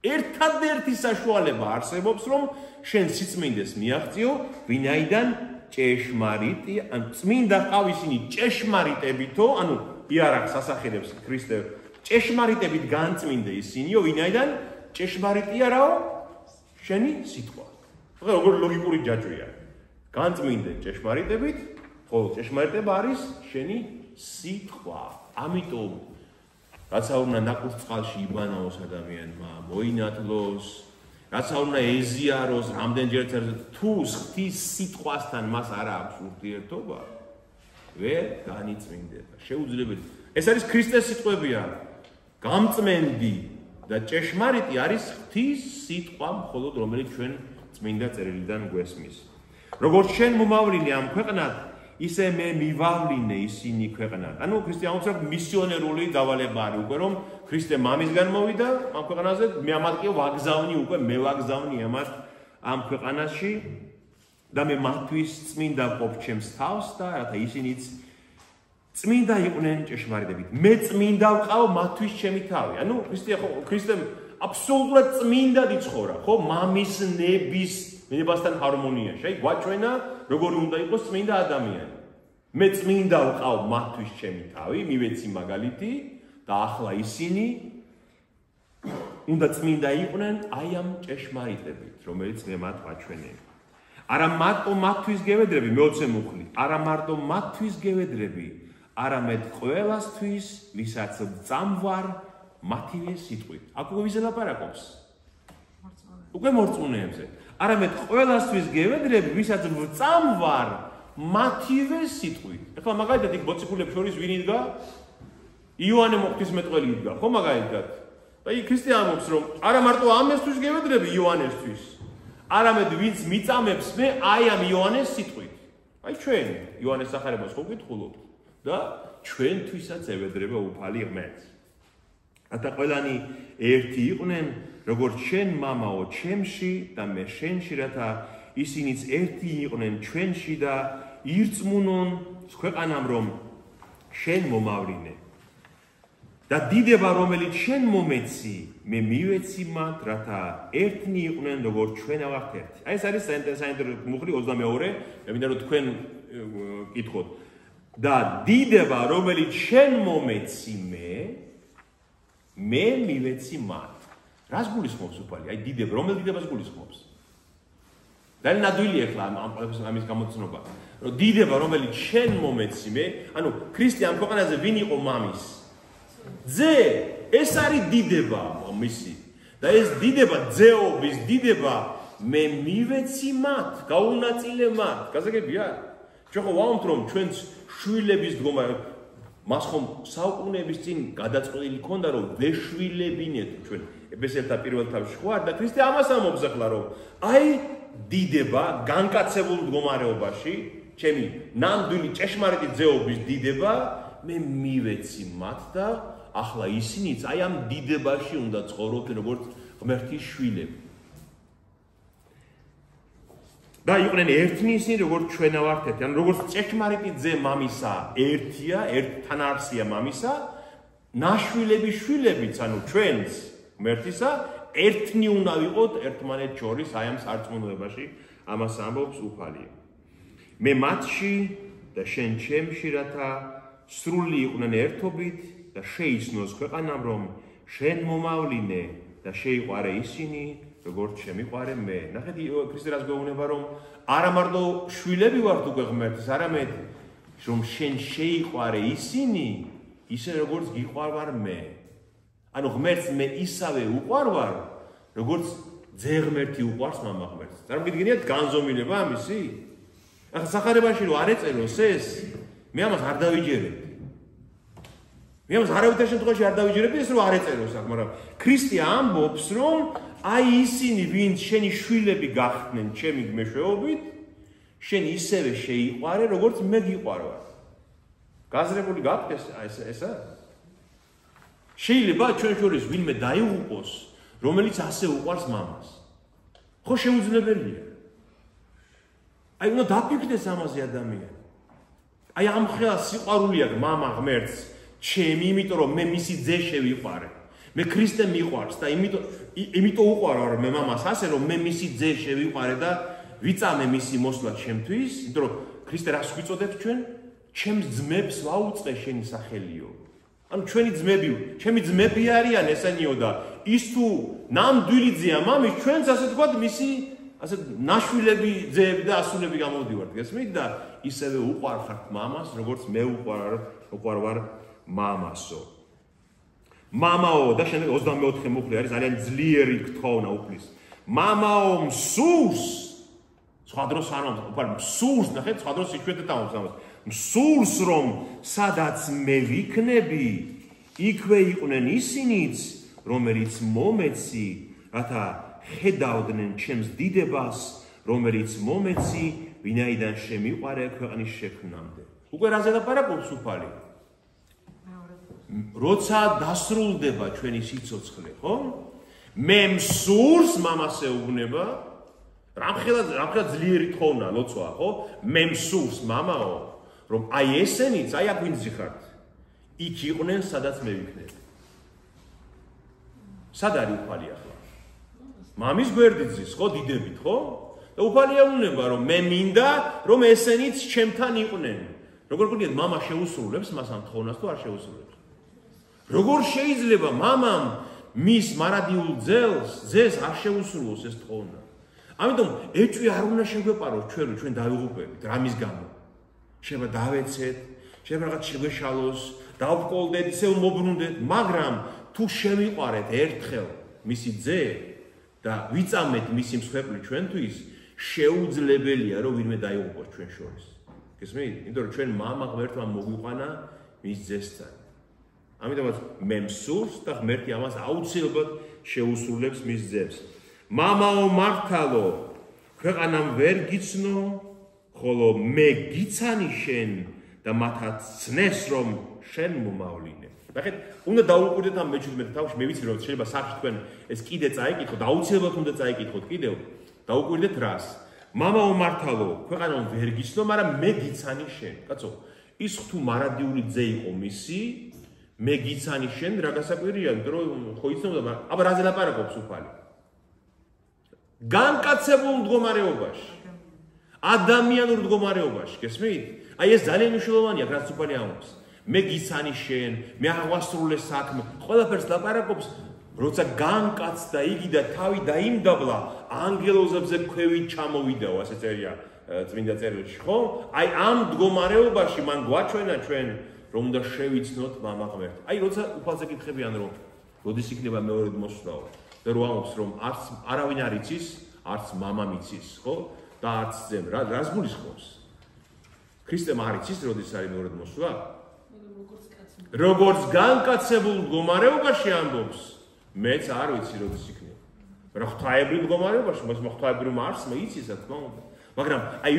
ერთადერთი საშუალება არსებობს, რომ შენ სიწმინდეს მიაღწიო, ვინაიდან ჭეშმარიტია, ან წმინდა ჰყავ ისინი ჭეშმარიტებითო, ანუ იარაღს ასახელებს ქრისტე, ჭეშმარიტებით განწმინდე ისინიო, ვინაიდან ჭეშმარიტია რაო? შენი სიტყვა. როგორ ლოგიკური ჯაჭვია. განწმინდე ჭეშმარიტებით, ხოლო ჭეშმარიტება არის შენი სიტყვა. ამიტომ რაცა უნდა ნაკურთხ წყალში იბანაოს ადამიანმა, მოინათლოს, რაცა უნდა ეზიაროს, რამდენჯერ თუ ღვთის სიტყვასთან მას არ აქვს ურთიერთობა, ვერ განიწმინდება. შეუძლებელი. ეს არის ქრისტეს სიტყვებია. გამწმენდი და ჭეშმარიტი არის ღვთის სიტყვა, მხოლოდ რომელიც ჩვენ წმინდა წერილიდან გვესმის. როგორც შენ მომავლინე ამ ქვეყნად, ისე მე მივავლინე ისინი ქვეყნად. ანუ ქრისტიანობა მისიონერული დავალება არის უკვე, რომ ქრისტე მამისგან მოვიდა ამ ქვეყანაზე, მე ამათ კი ვაგზავნი უკვე, მე ვაგზავნი ამათ ამ ქვეყანაში და მე მათთვის წმინდა ყოფ ჩემს თავს და რათა ისინიც წმინდა იყვნენ ჭეშმარიტებით. მე წმინდა ვყავ მათთვის ჩემი თავი. ანუ ქრისტემ აბსოლუტურად წმინდად იცხოვრა, ხო? მამის ნების მინებასთან ჰარმონიაში. აი გვაჩვენა როგორი უნდა იყოს წმინდა ადამიანი. მე წმინდა ვყავ მათთვის ჩემი თავი, მივეცი მაგალითი და ახლა ისინი უნდა წმინდა იყვნენ აი ამ ჭეშმარიტებით, რომელიც მე მათ ვაჩვენე. არა მარტო მათთვის გევედრები, მე-20 მუხლი, არა მარტო მათთვის გევედრები, არამედ ყველასთვის, ვისაც წამვარ მათივე სიტყვით. აქ უკვე ვიზე ლაპარაკობს? უკვე მორწმუნეებზე. არამედ ყველასთვის გევედრები, ვისაც წამვარ მათივე სიტყვით. ეხლა მაგალითად იქ მოციქულებს შორის ვინ იდგა? იოანე მოღვთისმეტყველი იდგა, ხო მაგალითად? და იქ ქრისტე ამბობს, რომ არა მარტო ამისთვის გევედრები იოანესთვის, არამედ ვინც მიწამებს მე აი ამ იოანეს სიტყვით. აი ჩვენ იოანეს სახარებას ხო ვკითხულობთ და ჩვენთვისაც ევედრება უფალი ღმერთს. რათა ყველანი ერთი იყვნენ, როგორც შენ მამაო ჩემში და მე შენში, რათა ისინიც ერთი იყვნენ ჩვენში და ირწმუნონ ქვეყანამ, რომ შენ მომავლინე. და დიდება, რომელიც შენ მომეცი, მე მივეცი მათ, რათა ერთნი იყვნენ, როგორც ჩვენ ავართ ერთი. აი ეს არის საინტერესო მუხლი 22. მე მინდა რომ თქვენ კითხოთ. და დიდება, რომელიც შენ მომეცი მე მივეცი მათ. რას გულისხმობს უფალი? აი დიდება, რომელ დიდებას გულისხმობს? ძალიან ნადვილი ახლა ამის გამოცნობა. რომ დიდება, რომელიც შენ მომეცი მე, ანუ ქრისტე ამ ქვეყანაზე ვინ იყო მამის? ძე, ეს არის დიდება მისი. და ეს დიდება, ძეობის დიდება, მე მივეცი მათ, გაუნაწილე მათ. გასაგებია? ჩვენ ხო ვამბობთ რომ ჩვენს შვილების დგომა მას ხომ საუკუნეების წინ გადაწყვეტილი ქონდა რომ ვეშვილებინეთ ჩვენ ეფესელთა პირველ თავში ხო არ და ქრისტე ამას ამობზახლა რომ აი დიდება განკაცებულ მდგომარეობაში ჩემი ნამდვილი ჭეშმარიტი ძეობის დიდება მე მივეცი მათ და ახლა ისინიც აი ამ დიდებაში უნდა ცხოვრობდნენ როგორც ღმერთის შვილები და იყვნენ ერთნი ისინი როგორც ჩვენა ვართ ერთი ანუ როგორც ჭეშმარიტი ძე მამისა ერთია ერთთან არსია მამისა ნაშვილების შვილებიც ანუ ჩვენც ღმერთისა ერთნი უნდა ვიყოთ ერთმანეთ შორის აი ამ სარწმუნოებაში ამას ამბობს უფალია მე მათში და შენ ჩემში რათა სრული იყვნენ ერთობით და შეიცნოს ქვეყანამ რომ შენ მომავლინე და შეიყვარე ისინი როგორც შემიყვარე მე ნახეთ ქრისტე რას გვეუბნება რომ არა მარტო შვილები ვართ უკვე ღმერთის არამედ რომ შენ შეიყვარე ისინი ისე როგორც გიყვარ მე ანუ ღმერთს მე ისევე უყვარ ვარ როგორც ძე ღმერთი უყვარს მამა ღმერთს წარმოგიდგენიათ განზომილება ამისი ახლა სახარებაში რომ არ ეწეროს ეს მე ამას არ დავიჯერებდი მე ამას არავითარ შემთხვევაში არ დავიჯერებდი ეს რომ არ ეწეროს აქ მაგრამ ქრისტე ამბობს რომ აი ისინი ვინც შენი შვილები გახდნენ ჩემი მეშვეობით შენ ისევე შეიყვარე როგორც მე გიყვარ ვარ გაზრებული გაქვს ესა შეიძლება ჩვენ შორის ვინმე დაიღუპოს რომელიც ასე უყვარს მამას ხო შეუძლებელია აი უნდა დაფიქრდეს ამაზე ადამიანი აი ამ ხელს სიყვარული აქვს მამა ღმერთს ჩემი იმიტომ რომ მე მისი ძე შევიყვარე მე ქრისტე მიყვარს და იმიტომ უყვარ ვარ მე მამას ასე რომ მე მისი ძე შევიყვარე და ვიწამე მისი მოსვლა ჩემთვის იმიტომ რომ ქრისტე რას გვიწოდებს ჩვენ ჩემს ძმებს ვაუწყე შენი სახელიო ანუ ჩვენი ძმები ჩემი ძმები არიან ესენიო და ის თუ ნამდვილი ძეა მამის ჩვენც ასე თქვა მისი ასე ნაშვილები ძეები და ასულები გამოვდივართ გესმით და ისევე უყვარ ხართ მამას როგორც მე უყვარ ვარ მამასო მამაო და შემდეგ 24 მუხლი არის ძალიან ძლიერი გთხოვნა უფლის მამაო მსურს სხვა დროს არ ვამბობ მსურს ნახეთ სხვა დროს იშვიათად ამბობს მსურს რომ სადაც მე ვიქნები იქვე იყვნენ ისინიც რომელიც მომეცი რათა ხედავდნენ ჩემს დიდებას რომელიც მომეცი ვინაიდან შემიყვარე ქვეყნის შექმნამდე უკვე რაზე ლაპარაკობს უფალი როცა დასრულდება ჩვენი სიცოცხლე ხო მე მსურს მამას ეუბნება რამხელა ძლიერი თხოვნა ლოცვა ხო მე მსურს მამაო რომ აი ესენიც აი აქ ვინც ხართ იქ იყვნენ სადაც მე ვიქნები სად არის უფალი ახლა მამის გვერდიძის ხო დიდებით ხო და უფალი ეუბნება რომ მე მინდა რომ ესენიც ჩემთან იყვნენ როგორ გქონიათ მამა შეუსრულებს მას ამ თხოვნას თუ არ შეუსრულებს როგორ შეიძლება მამამ მის მარადიულ ძეს არ შეუსრულოს ეს თხოვნა ამიტომ ეჭვი არ უნდა შეგვეპაროს ჩვენ დავიღუპებით რამის გამო შეიძლება დავეცეთ შეიძლება რაღაც შეგვეშალოს დავყოლდეთ ისე მოbrunდეთ მაგრამ თუ შევიყვარეთ ერთხელ მისი ძე და ვიწამეთ მისი მსხვერპლი ჩვენთვის შეუძლებელია რომ ვინმე დაიღუპოს ჩვენ შორის გესმით იმიტომ რომ ჩვენ მამა ღმერთმა მოგვიყვანა მის ძესთან ამიტომაც მე მსურს და ღმერთი ამას აუცილებლად შეუსრულებს მის ძებს მამაო მართალო ქვეყანამ ვერ გიცნო ხოლო მე გიცანი შენ და მათაც ცნეს რომ შენ მომავლინე ნახეთ უნდა დაუკვირდეთ ამ მე-17 თავში მე ვიცი რომ შეიძლება სახში თქვენ ეს კიდე წაიკითხოთ აუცილებლად უნდა წაიკითხოთ კიდევ დაუკვირდეთ რას მამაო მართალო ქვეყანამ ვერ გიცნო მაგრამ მე გიცანი შენ კაცო ის თუ მარადიული ძე იყო მისი მე გიცანი შენ რა გასაკვირია იმიტომ რომ ხო იცნობდა აბა რაზე ლაპარაკობს უფალი განკაცებულ მდგომარეობაში ადამიანურ მდგომარეობაში გესმით აი ეს ძალიან მნიშვნელოვანია რაც უფალი ამბობს მე გიცანი შენ მე აღვასრულე საქმე ყველაფერს ლაპარაკობს როცა განკაცდა იგი და თავი დაიმდაბლა ანგელოზებზე ქვევით ჩამოვიდაო ასე წერია წმინდა წერილში ხო აი ამ მდგომარეობაში მან გვაჩვენა ჩვენ რომ უნდა შევიცნოთ მამა ღმერთს აი როცა უფალზე კითხებიან რომ როდის იქნება მეორე მოსვლაო და რო ამბობს რომ არც არავინ არ იცის არც მამა მიცის ხო და არც ძემ რას გულისხმობს ქრისტემ არ იცის როდის არის მეორედ მოსვლა? როგორც განკაცებულ მდგომარეობაში ამბობს, მეც არ ვიცი როდის იქნება. მაგრამ ღვთაებრივ მდგომარეობაში, მას ღვთაებრივ არსმა იცის რა თქმა უნდა. მაგრამ აი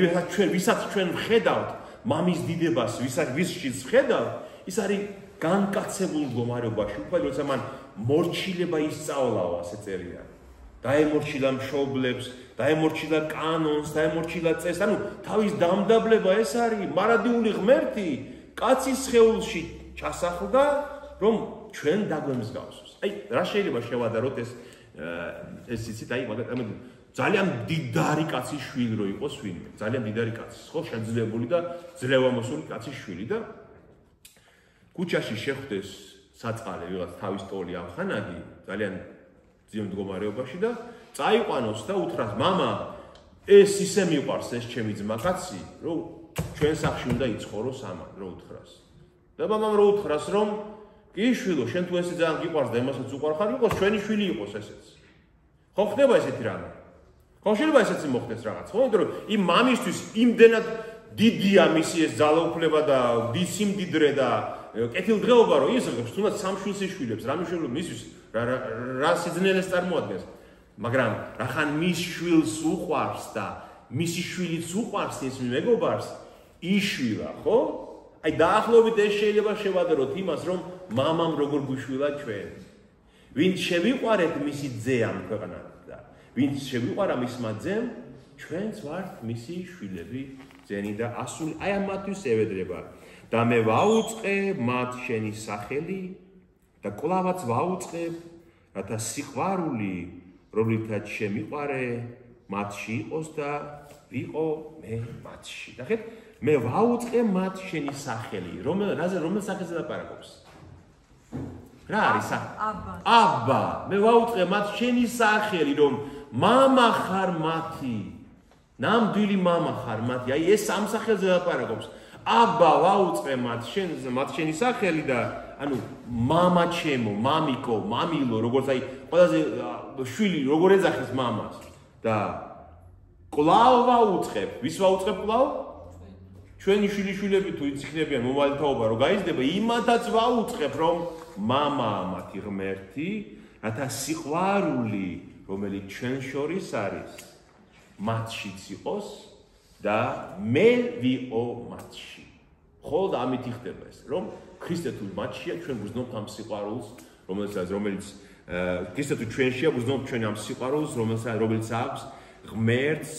ვისაც ჩვენ ვხედავთ მამის დიდებას, ვისშიც ვხედავთ, ის არის განკაცებულ მდგომარეობაში. უკვე როცა მან მორჩილება ისწავლაო, ასე წერია. დაემორჩილა მშობლებს, დაემორჩილა კანონს, დაემორჩილა წესს, ანუ თავის დამდაბლება ეს არის მარადიული ღმერთი კაცის სხეულში ჩასახლდა, რომ ჩვენ დაგვემსგავსოს. აი, რა შეიძლება შევადაროთ ეს იცით, აი, მაგალითად ძალიან დიდარი კაცის შვილი რო იყოს ვინმე, ძალიან დიდარი კაცის, ხო, შეძლებული და ძლევამოსული კაცის შვილი და ქუჩაში შეხვდეს საწყალე ვიღაც თავის ტოლი ამხანაგი, ძალიან ძიმე მდგომარეობაში და წაიყვანოს და უთხრას: "მამა, ეს ისე მიყვარს ეს ჩემი ძმა კაცი, რომ ჩვენ სახში უნდა იცხოვროს ამან", რო უთხრას. და მამამ რო უთხრას, რომ "კი შვილო, შენ თუ ესე ძალიან გიყვარს და იმასაც უყვარხარ, იყოს ჩვენი შვილი იყოს ესეც". ხო ხდება ესეთი რამე? ხო შეიძლება ესეც მოხდეს რაღაც, ხო? იმიტომ რომ იმ მამისთვის იმდენად დიდია მისი ეს ძალაუფლება და სიმდიდრე და კეთილდღეობა, რომ ის ღებს თუნდაც სამ შვილს იშვილებს, რამე შვილო მისთვის რა სიძნელეს წარმოადგენს. მაგრამ რახან მის შვილს უყვარს და მისი შვილიც უყვარს ის მეგობარს, იშვილა, ხო? აი დაახლოებით ეს შეიძლება შევადაროთ იმას, რომ მამამ როგორ გვიშვილა ჩვენ. ვინც შევიყვარეთ მისი ძე ამ ქვეყანაზე, ვინც შევიყვარა მისმა ძემ, ჩვენც ვართ მისი შვილები, ძენი და ასული. აი ამათვის ევედრება და მე ვაუწყე მათ შენი სახელი და კვლავაც ვაუწყებ, რათა სიყვარული, რომლითაც შემიყვარე, მათში იყოს და ვიყო მე მათში. ნახეთ, მე ვაუწყე მათ შენი სახელი. რომელ სახელზე ლაპარაკობს? რა არის? აბა. მე ვაუწყე მათ შენი სახელი, რომ მამა ხარ მათი. ნამდვილი მამა ხარ მათი. აი ეს ამ სახელზე ლაპარაკობს. აბა ვაუწყე მათ შენი სახელი და ანუ მამა ჩემო, მამიკო, მამილო, როგორც აი ყველაზე შვილი როგორ ეძახის მამას და კვლავ ვაუწყებ. ვის ვაუწყებ კვლავ? ჩვენი შვილიშვილები თუ იციქნებიან მომავალთაობა რომ გაიზრდება, იმათაც ვაუწყებ, რომ მამაა მათი ღმერთი, რათა სიყვარული, რომელიც ჩვენ შორის არის, მათშიც იყოს და მე ვიყო მათში. ხოლო და ამით იხდება ეს, რომ ქრისტე თუ მათშია, ჩვენ გვზნობთ ამ სიყვარულს, რომელიც ქრისტე თუ ჩვენშია, გვზნობთ ჩვენ ამ სიყვარულს, რომელიც აქვს ღმერთს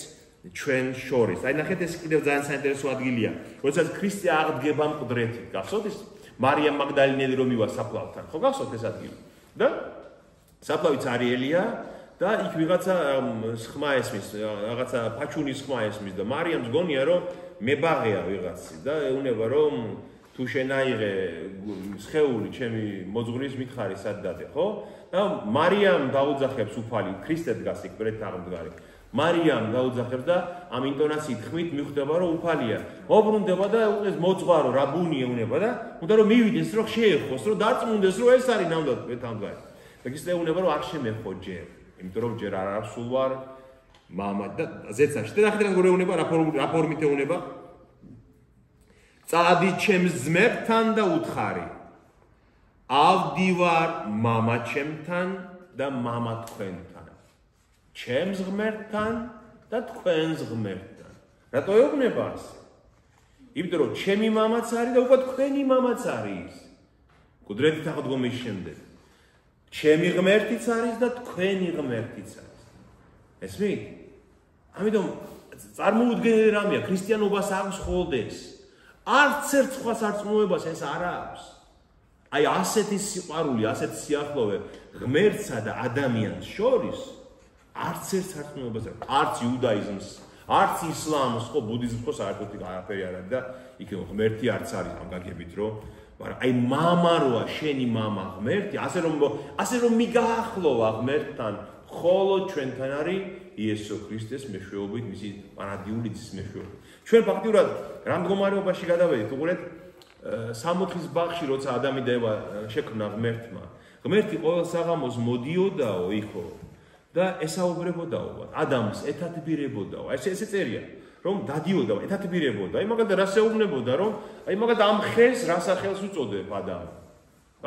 ჩვენ შორის. აი ნახეთ, ეს კიდევ ძალიან საინტერესო ადგილია. როდესაც ქრისტე აღდგება მკვდრეთით, გახსოვთ ის მარიამ მაგდალინელი რომ მივა საფლავთან, ხო გახსოვთ ეს ადგილი? და საფლავი цаრიელია და იქ ვიღაცა ხმა ესმის, რაღაცა ფაჩუნის ხმა ესმის და მარიამს გონია რომ მებაღეა ვიღაცი და ეუნება რომ თუ შენაიღე სხეული ჩემი მოძღვრის მითხარი სად დადე, ხო? და მარიამ დაუძახებს უფალი, ქრისტე დგას იქ პრეთ აღმდგარი. მარიამ დაუძახებს და ამ ინტონაციით ხმით მიხვდება რომ უფალია. მოbrunდება და უყურეს მოძღვარო რაბუნი ეუნება და უნდა რომ მივიდეს რომ შეეხოს, რომ დარწმუნდეს რომ ეს არის ნამდვილად პრეთ აღმდგარი. და ქრისტე ეუნება რომ არ შემეხო ჯერ. იმიტომ რომ ჯერ არ სულ ვარ მამა და ზეცაში. და ნახეთ როგორ ეუნება, რა ფორმით ეუნება? წადი ჩემს ძმებთან და უთხარი. ავდივარ მამა ჩემთან და მამა თქვენთან. ჩემს ღმერთთან და თქვენს ღმერთთან. რატო ეუბნება ასე? იმიტომ რომ ჩემი მამაც არის და უკვე თქვენი მამაც არის. მკვდრეთით აღდგომის შემდეგ. ჩემი ღმერთიც არის და თქვენი ღმერთიც არის. ესმით? ამიტომ წარმოუდგენელი რამეა, ქრისტიანობას აქვს მხოლოდ ეს. არც ერთ სხვა სარწმუნოებას ეს არ აქვს. აი ასეთი სიყვარული, ასეთი სიახლოვე ღმერთსა და ადამიანს შორის არც ერთ სარწმუნოებას არ აქვს. არც იუდაიზმს, არც ისლამს, ხო ბუდიზმს ხო საერთოდ არაფერი არ არის და იქ ღმერთი არც არის ამ გაგებით რომ მაგრამ აი მამა როა შენი მამა ღმერთი, ასე რომ მიგაახლოვა ღმერთთან, ხოლო ჩვენთან არის იესო ქრისტეს მეშვეობით, მისი პარადიული ძის მეშვეობით. ჩვენ ფაქტიურად რა მდგომარეობაში გადავედით, უყურეთ, 60-ის ბაღში როცა ადამი და ევა შექმნა ღმერთმა, ღმერთი ყოველ საღამოს მოდიოდაო იქო და ესაუბრებოდაო, ადამიანს ეთადბირებოდაო. ესე წერია, რომ დადიოდა, ეთათბირებოდა. აი მაგალითად რას ეუბნებოდა, რომ აი მაგალითად ამ ხეს რა სახელს უწოდებ ადამი.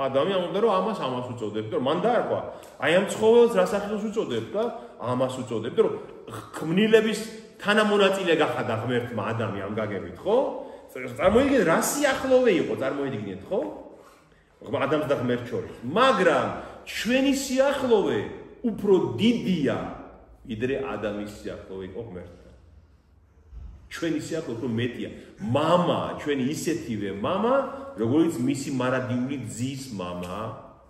ადამიანი უნდა რომ ამას უწოდებ, რომ მან დაარქვა. აი ამ ცხოველს რა სახელს უწოდებ და ამას უწოდებ, რომ ქმნილების თანამონაწილე გახადა ღმერთმა ადამი ამ გაგებით, ხო? წარმოიდგინეთ რა სიახლოვე იყო, წარმოიდგინეთ, ხო? ადამიანს და ღმერთს შორის. მაგრამ ჩვენი სიახლოვე უფრო დიდია, ვიდრე ადამიანის სიახლოვე იყო ღმერთთან. ჩვენი სიახლოვე უფრო მეტია. მამა, ჩვენი ისეთივე მამა, როგორც მისი მარადიული ძის მამა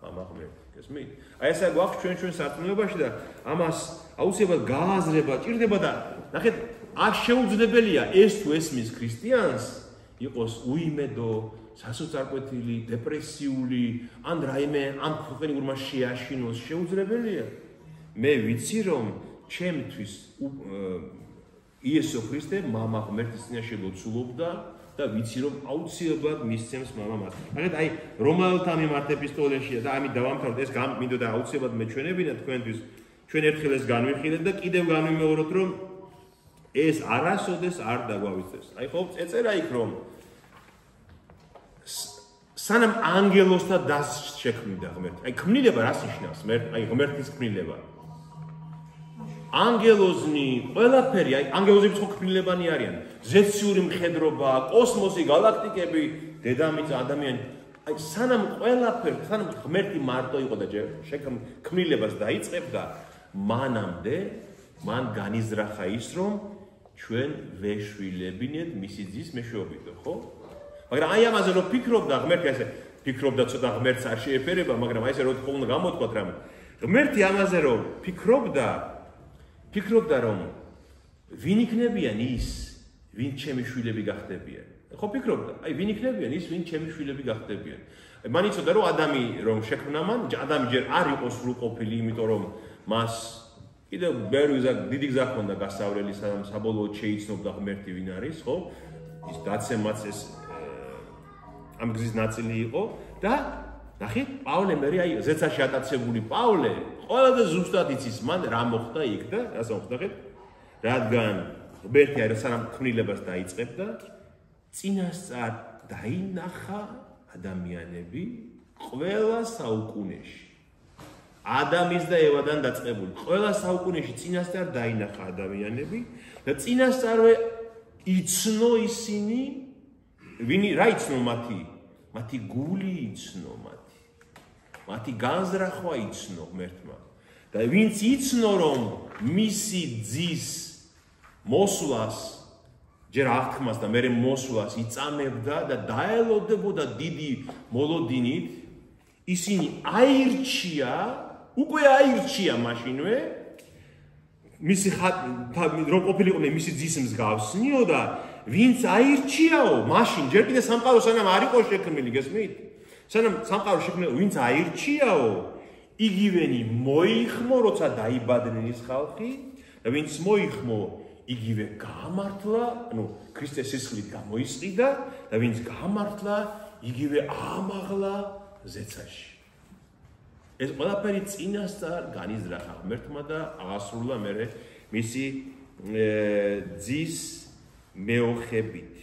ღმერთი. გესმით? აი ესა გვაქვს ჩვენ სარწმუნოებაში და ამას აუცილებლად გააზრება ჭირდება და ნახეთ, არ შეუძლებელია ეს თუ ესმის ქრისტიანს იყოს უიმედო, სასოწარკვეთილი, დეპრესიული, ან რაიმე ამ ქვეყნებურმა შეაშინოს შეუძლებელია. მე ვიცი რომ ჩემთვის იესო ქრისტე მამა ღმერთის წინაშე ლოცულობდა და ვიცი რომ აუცილებლად მისცემს მამა მას. მაგალითად აი რომაელთა მიმართ ეპისტოლეშია და ამით დავამთავროთ ეს მინდოდა აუცილებლად მეჩვენებინა თქვენთვის. ჩვენ ერთხელ ეს განვიხილეთ და კიდევ განვიმეოროთ რომ ეს არასოდეს არ დაგვავიწყდეს. აი ხო ეწერა იქ რომ სანამ ანგელოსთან დასშექმნიდა ღმერთი. აი ქმნილება რას ნიშნავს? აი ღმერთის ქმნილება. ანგელოზნი, ყველაფერი, აი ანგელოზები ხო ქმნილებანი არიან. ზეციური მხედრობა, კოსმოსი, galaktikები, დედამიწა, ადამიანი. აი სანამ ღმერთი მარტო იყო და ქმნილებას დაიწყებდა, მანამდე მან განიზრახა ის რომ ჩვენ ვეშვილებინეთ მისი ძის მეშვეობითო, ხო? მაგრამ აი ამაზე რომ ფიქრობდა ღმერთი ასე ფიქრობდა ცოტა ღმერთს არ შეეფერება, მაგრამ აი ესე რომ თქო უნდა გამოთქვათ რამე. ღმერთი ამაზე რომ ფიქრობდა რომ ვინ იქნებიან ის, ვინ ჩემი შვილები გახდებიან. ხო ფიქრობდა, აი ვინ იქნებიან ის, ვინ ჩემი შვილები გახდებიან. მან იცოდა რომ ადამი რომ შექმნა მან, ადამი ჯერ არ იყო სრულყოფილი, იმიტომ რომ მას კიდევ დიდი გზა ჰქონდა გასავლელი, სანამ საბოლოოდ შეიცნობდა ღმერთი ვინ არის, ხო? ის დაცემაც ეს ამ გზის ნაწილი იყო და ნახეთ, პავლე მე აი ზეცაში ატაცებული პავლე ყველაზე ზუსტად იცის მან რა მოხდა იქ და რას მოხდა ხეთ? რადგან ღმერთი არ სანამ ქმნილებას დაიწყებდა, წინასწარ დაინახა ადამიანები ყველა საუკუნეში. ადამის და ევადან დაწყებული ყველა საუკუნეში წინასწარ დაინახა ადამიანები და წინასწარვე იცნო ისინი რა იცნო მათი გული იცნო მათი განზრახვა იცნო ღმერთმა და ვინც იცნო რომ მისი ძის მოსვლას ჯერ აღთქმას და მერე მოსვლას იწამებდა და დაელოდებოდა დიდი მოლოდინით ისინი უკვე აირჩია მაშინვე მისი რომ ყოფილიყვნენ მისი ძის მსგავსნიო და ვინც აირჩიაო მაშინ ჯერ კიდე სამყარო სანამ არ იყო შექმნილი გესმით სანამ სამყარო შექმნილი ვინც აირჩიაო იგივენი მოიხმო როცა დაიბადნენ ის ხალხი და ვინც მოიხმო იგივე გამართლა ანუ ქრისტეს სისხლით გამოისყიდა და ვინც გამართლა იგივე ამაღლა ზეცაში ეს ყველაფერი წინასწარ განიზრახა ღმერთმა და აღასრულა მერე მისი ძის მეოხებით.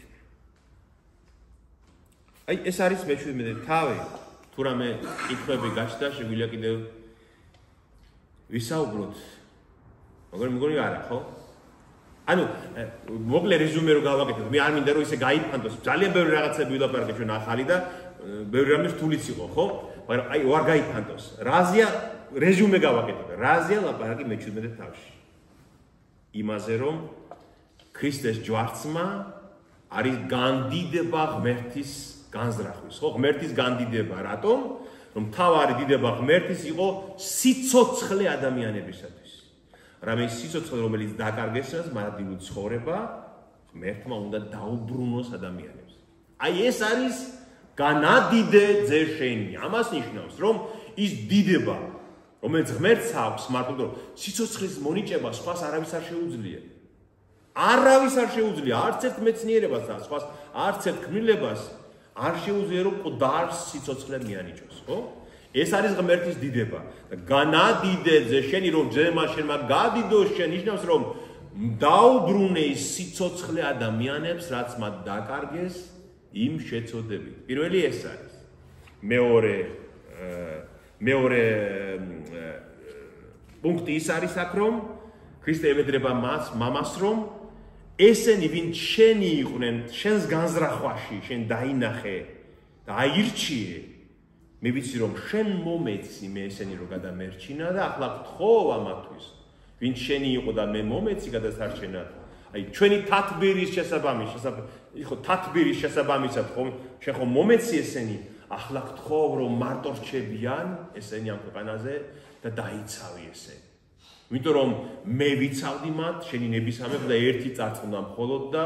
აი ეს არის მე-17 თავი. თუ რამე კითხვები გაჩნდა, შეგვიძლია კიდევ ვისაუბროთ. მაგრამ მეგონი არა, ხო? ანუ მოკლე რეზუმე რო გავაკეთებ, მე არ მინდა რომ ისე გაიფანტოს. ძალიან ბევრი რაღაცები ვილაპარაკე ჩვენ ახალი და ბევრი რამე რთულიც იყო, ხო? მაგრამ აი ვარ გაიფანტოს. რაზეა რეზუმე გავაკეთებ. რაზეა ლაპარაკი მე-17 თავში. იმაზე რომ ქრისტეს ჯვარცმა არის განდიდება ღმერთის განზრახვის, ხო? ღმერთის განდიდება, რატომ? რომ თავარი დიდება ღმერთის იყო სიცოცხლე ადამიანებისათვის. რამე სიცოცხლე რომელიც დაკარგეს, მარადიული ცხოვრება ღმერთმა უნდა დაუბრუნოს ადამიანებს. აი ეს არის განადიდე ძე შენი. ამას ნიშნავს, რომ ის დიდება, რომელიც ღმერთს აქვს, მარტო რომ სიცოცხლის მონიჭება სხვას არავის არ შეუძლია. არავის არ შეუძლია, არც ერთ მეცნიერებას და სხვას, არც ერთ ქმნილებას არ შეუძლია რომ ყდარს სიცოცხლე მიანიჭოს, ხო? ეს არის ღმერთის დიდება. განადიდე ძე შენი რომ ძემა შენმა გადიდოს შენ ნიშნავს რომ დაუბრუნე ის სიცოცხლე ადამიანებს, რაც მათ დაკარგეს იმ შეწოდებით. პირველი ეს არის. მეორე პუნქტი ის არის აქ, რომ ქრისტე ევედრება მამას, რომ ესენი, ვინც შენი იყვნენ, შენს განზრახვაში, შენ დაინახე და აირჩიე, მე ვიცი, რომ შენ მომეცი მე ესენი რო გადამერჩინა და ახლა გთხოვ ამათთვის, ვინც შენი იყო და მე მომეცი გადასარჩენად. აი, ჩვენი თათბირის შესაბამისად ხომ შენ ხომ მომეცი ესენი, ახლა გთხოვ, რომ მარტო რჩებიან ესენი ამ ქვეყანაზე და დაიცავი ესენი. იმიტომ რომ მე ვიცავდი მათ, შენი ნებისამებრ და ერთი წარწმუნდა მხოლოდ და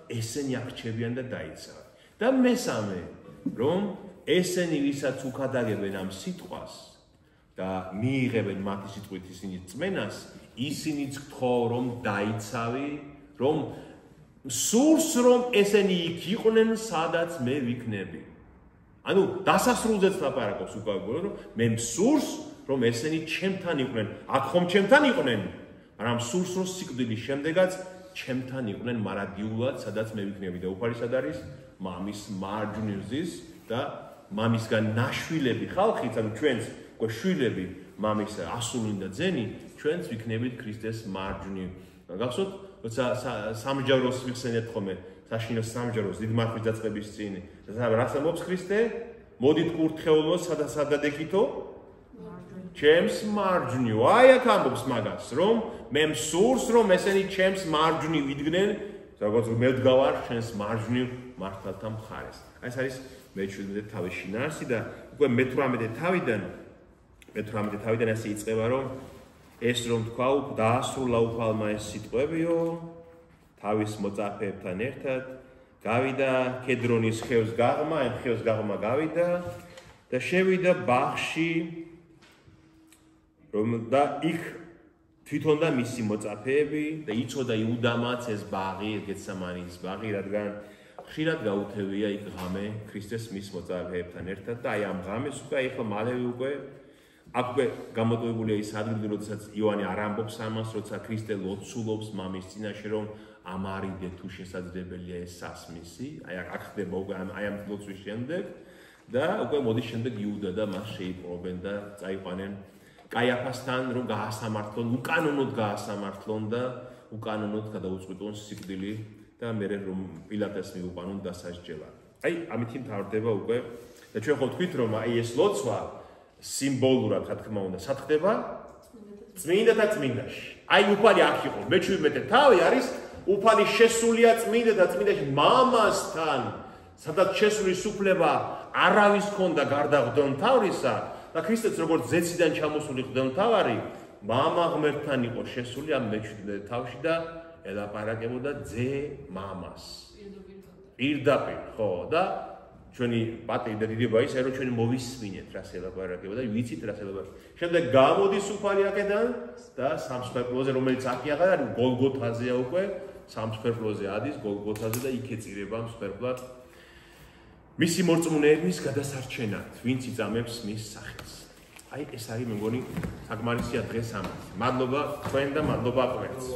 ესენი აღრჩებიან და დაიცავი. და მესამე, რომ ესენი ვისაც უქადაგებენ ამ სიტყვას და მიიღებენ მათი სიტყვით ისინი წმენას, ისინიც გთხოვ, რომ დაიცავი, რომ სურს რომ ესენი იქ იყვნენ, სადაც მე ვიქნები. ანუ დასასრულზეც ლაპარაკობს უკავებულ, რომ მე მსურს რომ ესენი ჩემთან იყვნენ. აქ ხომ ჩემთან იყვნენ, მაგრამ სურს რომ სიკვდილის შემდეგაც ჩემთან იყვნენ მარადიულად, სადაც მე ვიქნები და უფალი სად არის? მამის მარჯვნივ ზის და მამისგან ნაშვილები ხალხიც, ანუ ჩვენც შვილები მამის ასული და ძენი, ჩვენც ვიქნებით ქრისტეს მარჯვნივ. გახსოვთ, როცა სამჯაროს ვიხსენეთ ხოლმე, საშინო სამჯაროს დიდ მართვის დაწყების წინ, რას ამბობს ქრისტე? მოდით კურთხეულოს, სადადექითო? ჩემს მარჯვნივ. აი აქ ამბობს მაგას, რომ მე მსურს, რომ ესენი ჩემს მარჯვნივ იდგნენ, როგორც მე ვდგავარ შენს მარჯვნივ მართალთა მხარეს. აი ეს არის მე-17 თავის შინაარსი და უკვე მე-18 თავიდან ასე იწყება, რომ ეს რომ თქვა, დაასრულა უფალმა ეს სიტყვებიო, თავის მოწაფეებთან ერთად, გავიდა კედრონის ხევს გაღმა, ამ ხევს გაღმა გავიდა და შევიდა ბაღში, რომ და იქ თვითონ და მისი მოწაფეები და იცოდა იუდამაც ეს ბაღი, გეცემანის ბაღი, რადგან ხშირად გაუთევია იქ ღამე ქრისტეს მის მოწაფეებთან ერთად და აი ამ ღამეს უკვე ახლა მალევე უკვე აქვე გამოტოვებულია ის ადგილი, როდესაც იოანე არ ამბობს ამას, როცა ქრისტე ლოცულობს მამის წინაშე, რომ ამარიდე თუ შესაძლებელია ეს სასმისი, აი აქ ხდება უკვე აი ამ ლოცვის შემდეგ და უკვე მოდის შემდეგ იუდა და მას შეიპყრობენ და წაიყვანენ კაიაფასთან, რომ გაასამართლონ, უკანონოდ გაასამართლონ და უკანონოდ გადაუწყვეტონ სიკვდილი და მერე რომ პილატეს მიუყვანონ დასასჯელად. აი ამით მთავრდება უკვე და ჩვენ ხო ვთქვით, რომ აი ეს ლოცვა სიმბოლურად, რა თქმა უნდა, სად ხდება? წმინდა და წმინდაში. აი უფალი აქ იყო, მე-17 თავი არის უფალი შესულია წმინდა და წმინდაში მამასთან, სადაც შესulis უფლება არავის ქონდა გარდა ღვთისმთავრისა და ქრისტეც როგორც ზეციდან ჩამოსული ღვთისმთავარი, მამა ღმერთთან იყო შესული ამ მე-17 თავში და ელაპარაკებოდა ძე მამას. პირდაპირ, ხო, და ჩვენი პატივი და დიდება ისე რომ ჩვენი მოვისმინეთ რას ელაპარაკება და ვიცით რას ელაპარაკება. შემდეგ გამოდის უფალი აქედან და სამსხვერპლოზე, რომელიც აქ აღარ არის, გოლგოთაზეა უკვე, სამსხვერპლოზე ადის გოლგოთაზე და იქ ეწირება მსხვერპლად მისი მორწმუნეების გადასარჩენად, ვინც იწამებს მის სახელს. აი ეს არის მე მგონი საკმარისია დღეს ამას. მადლობა თქვენ და მადლობა ყველას.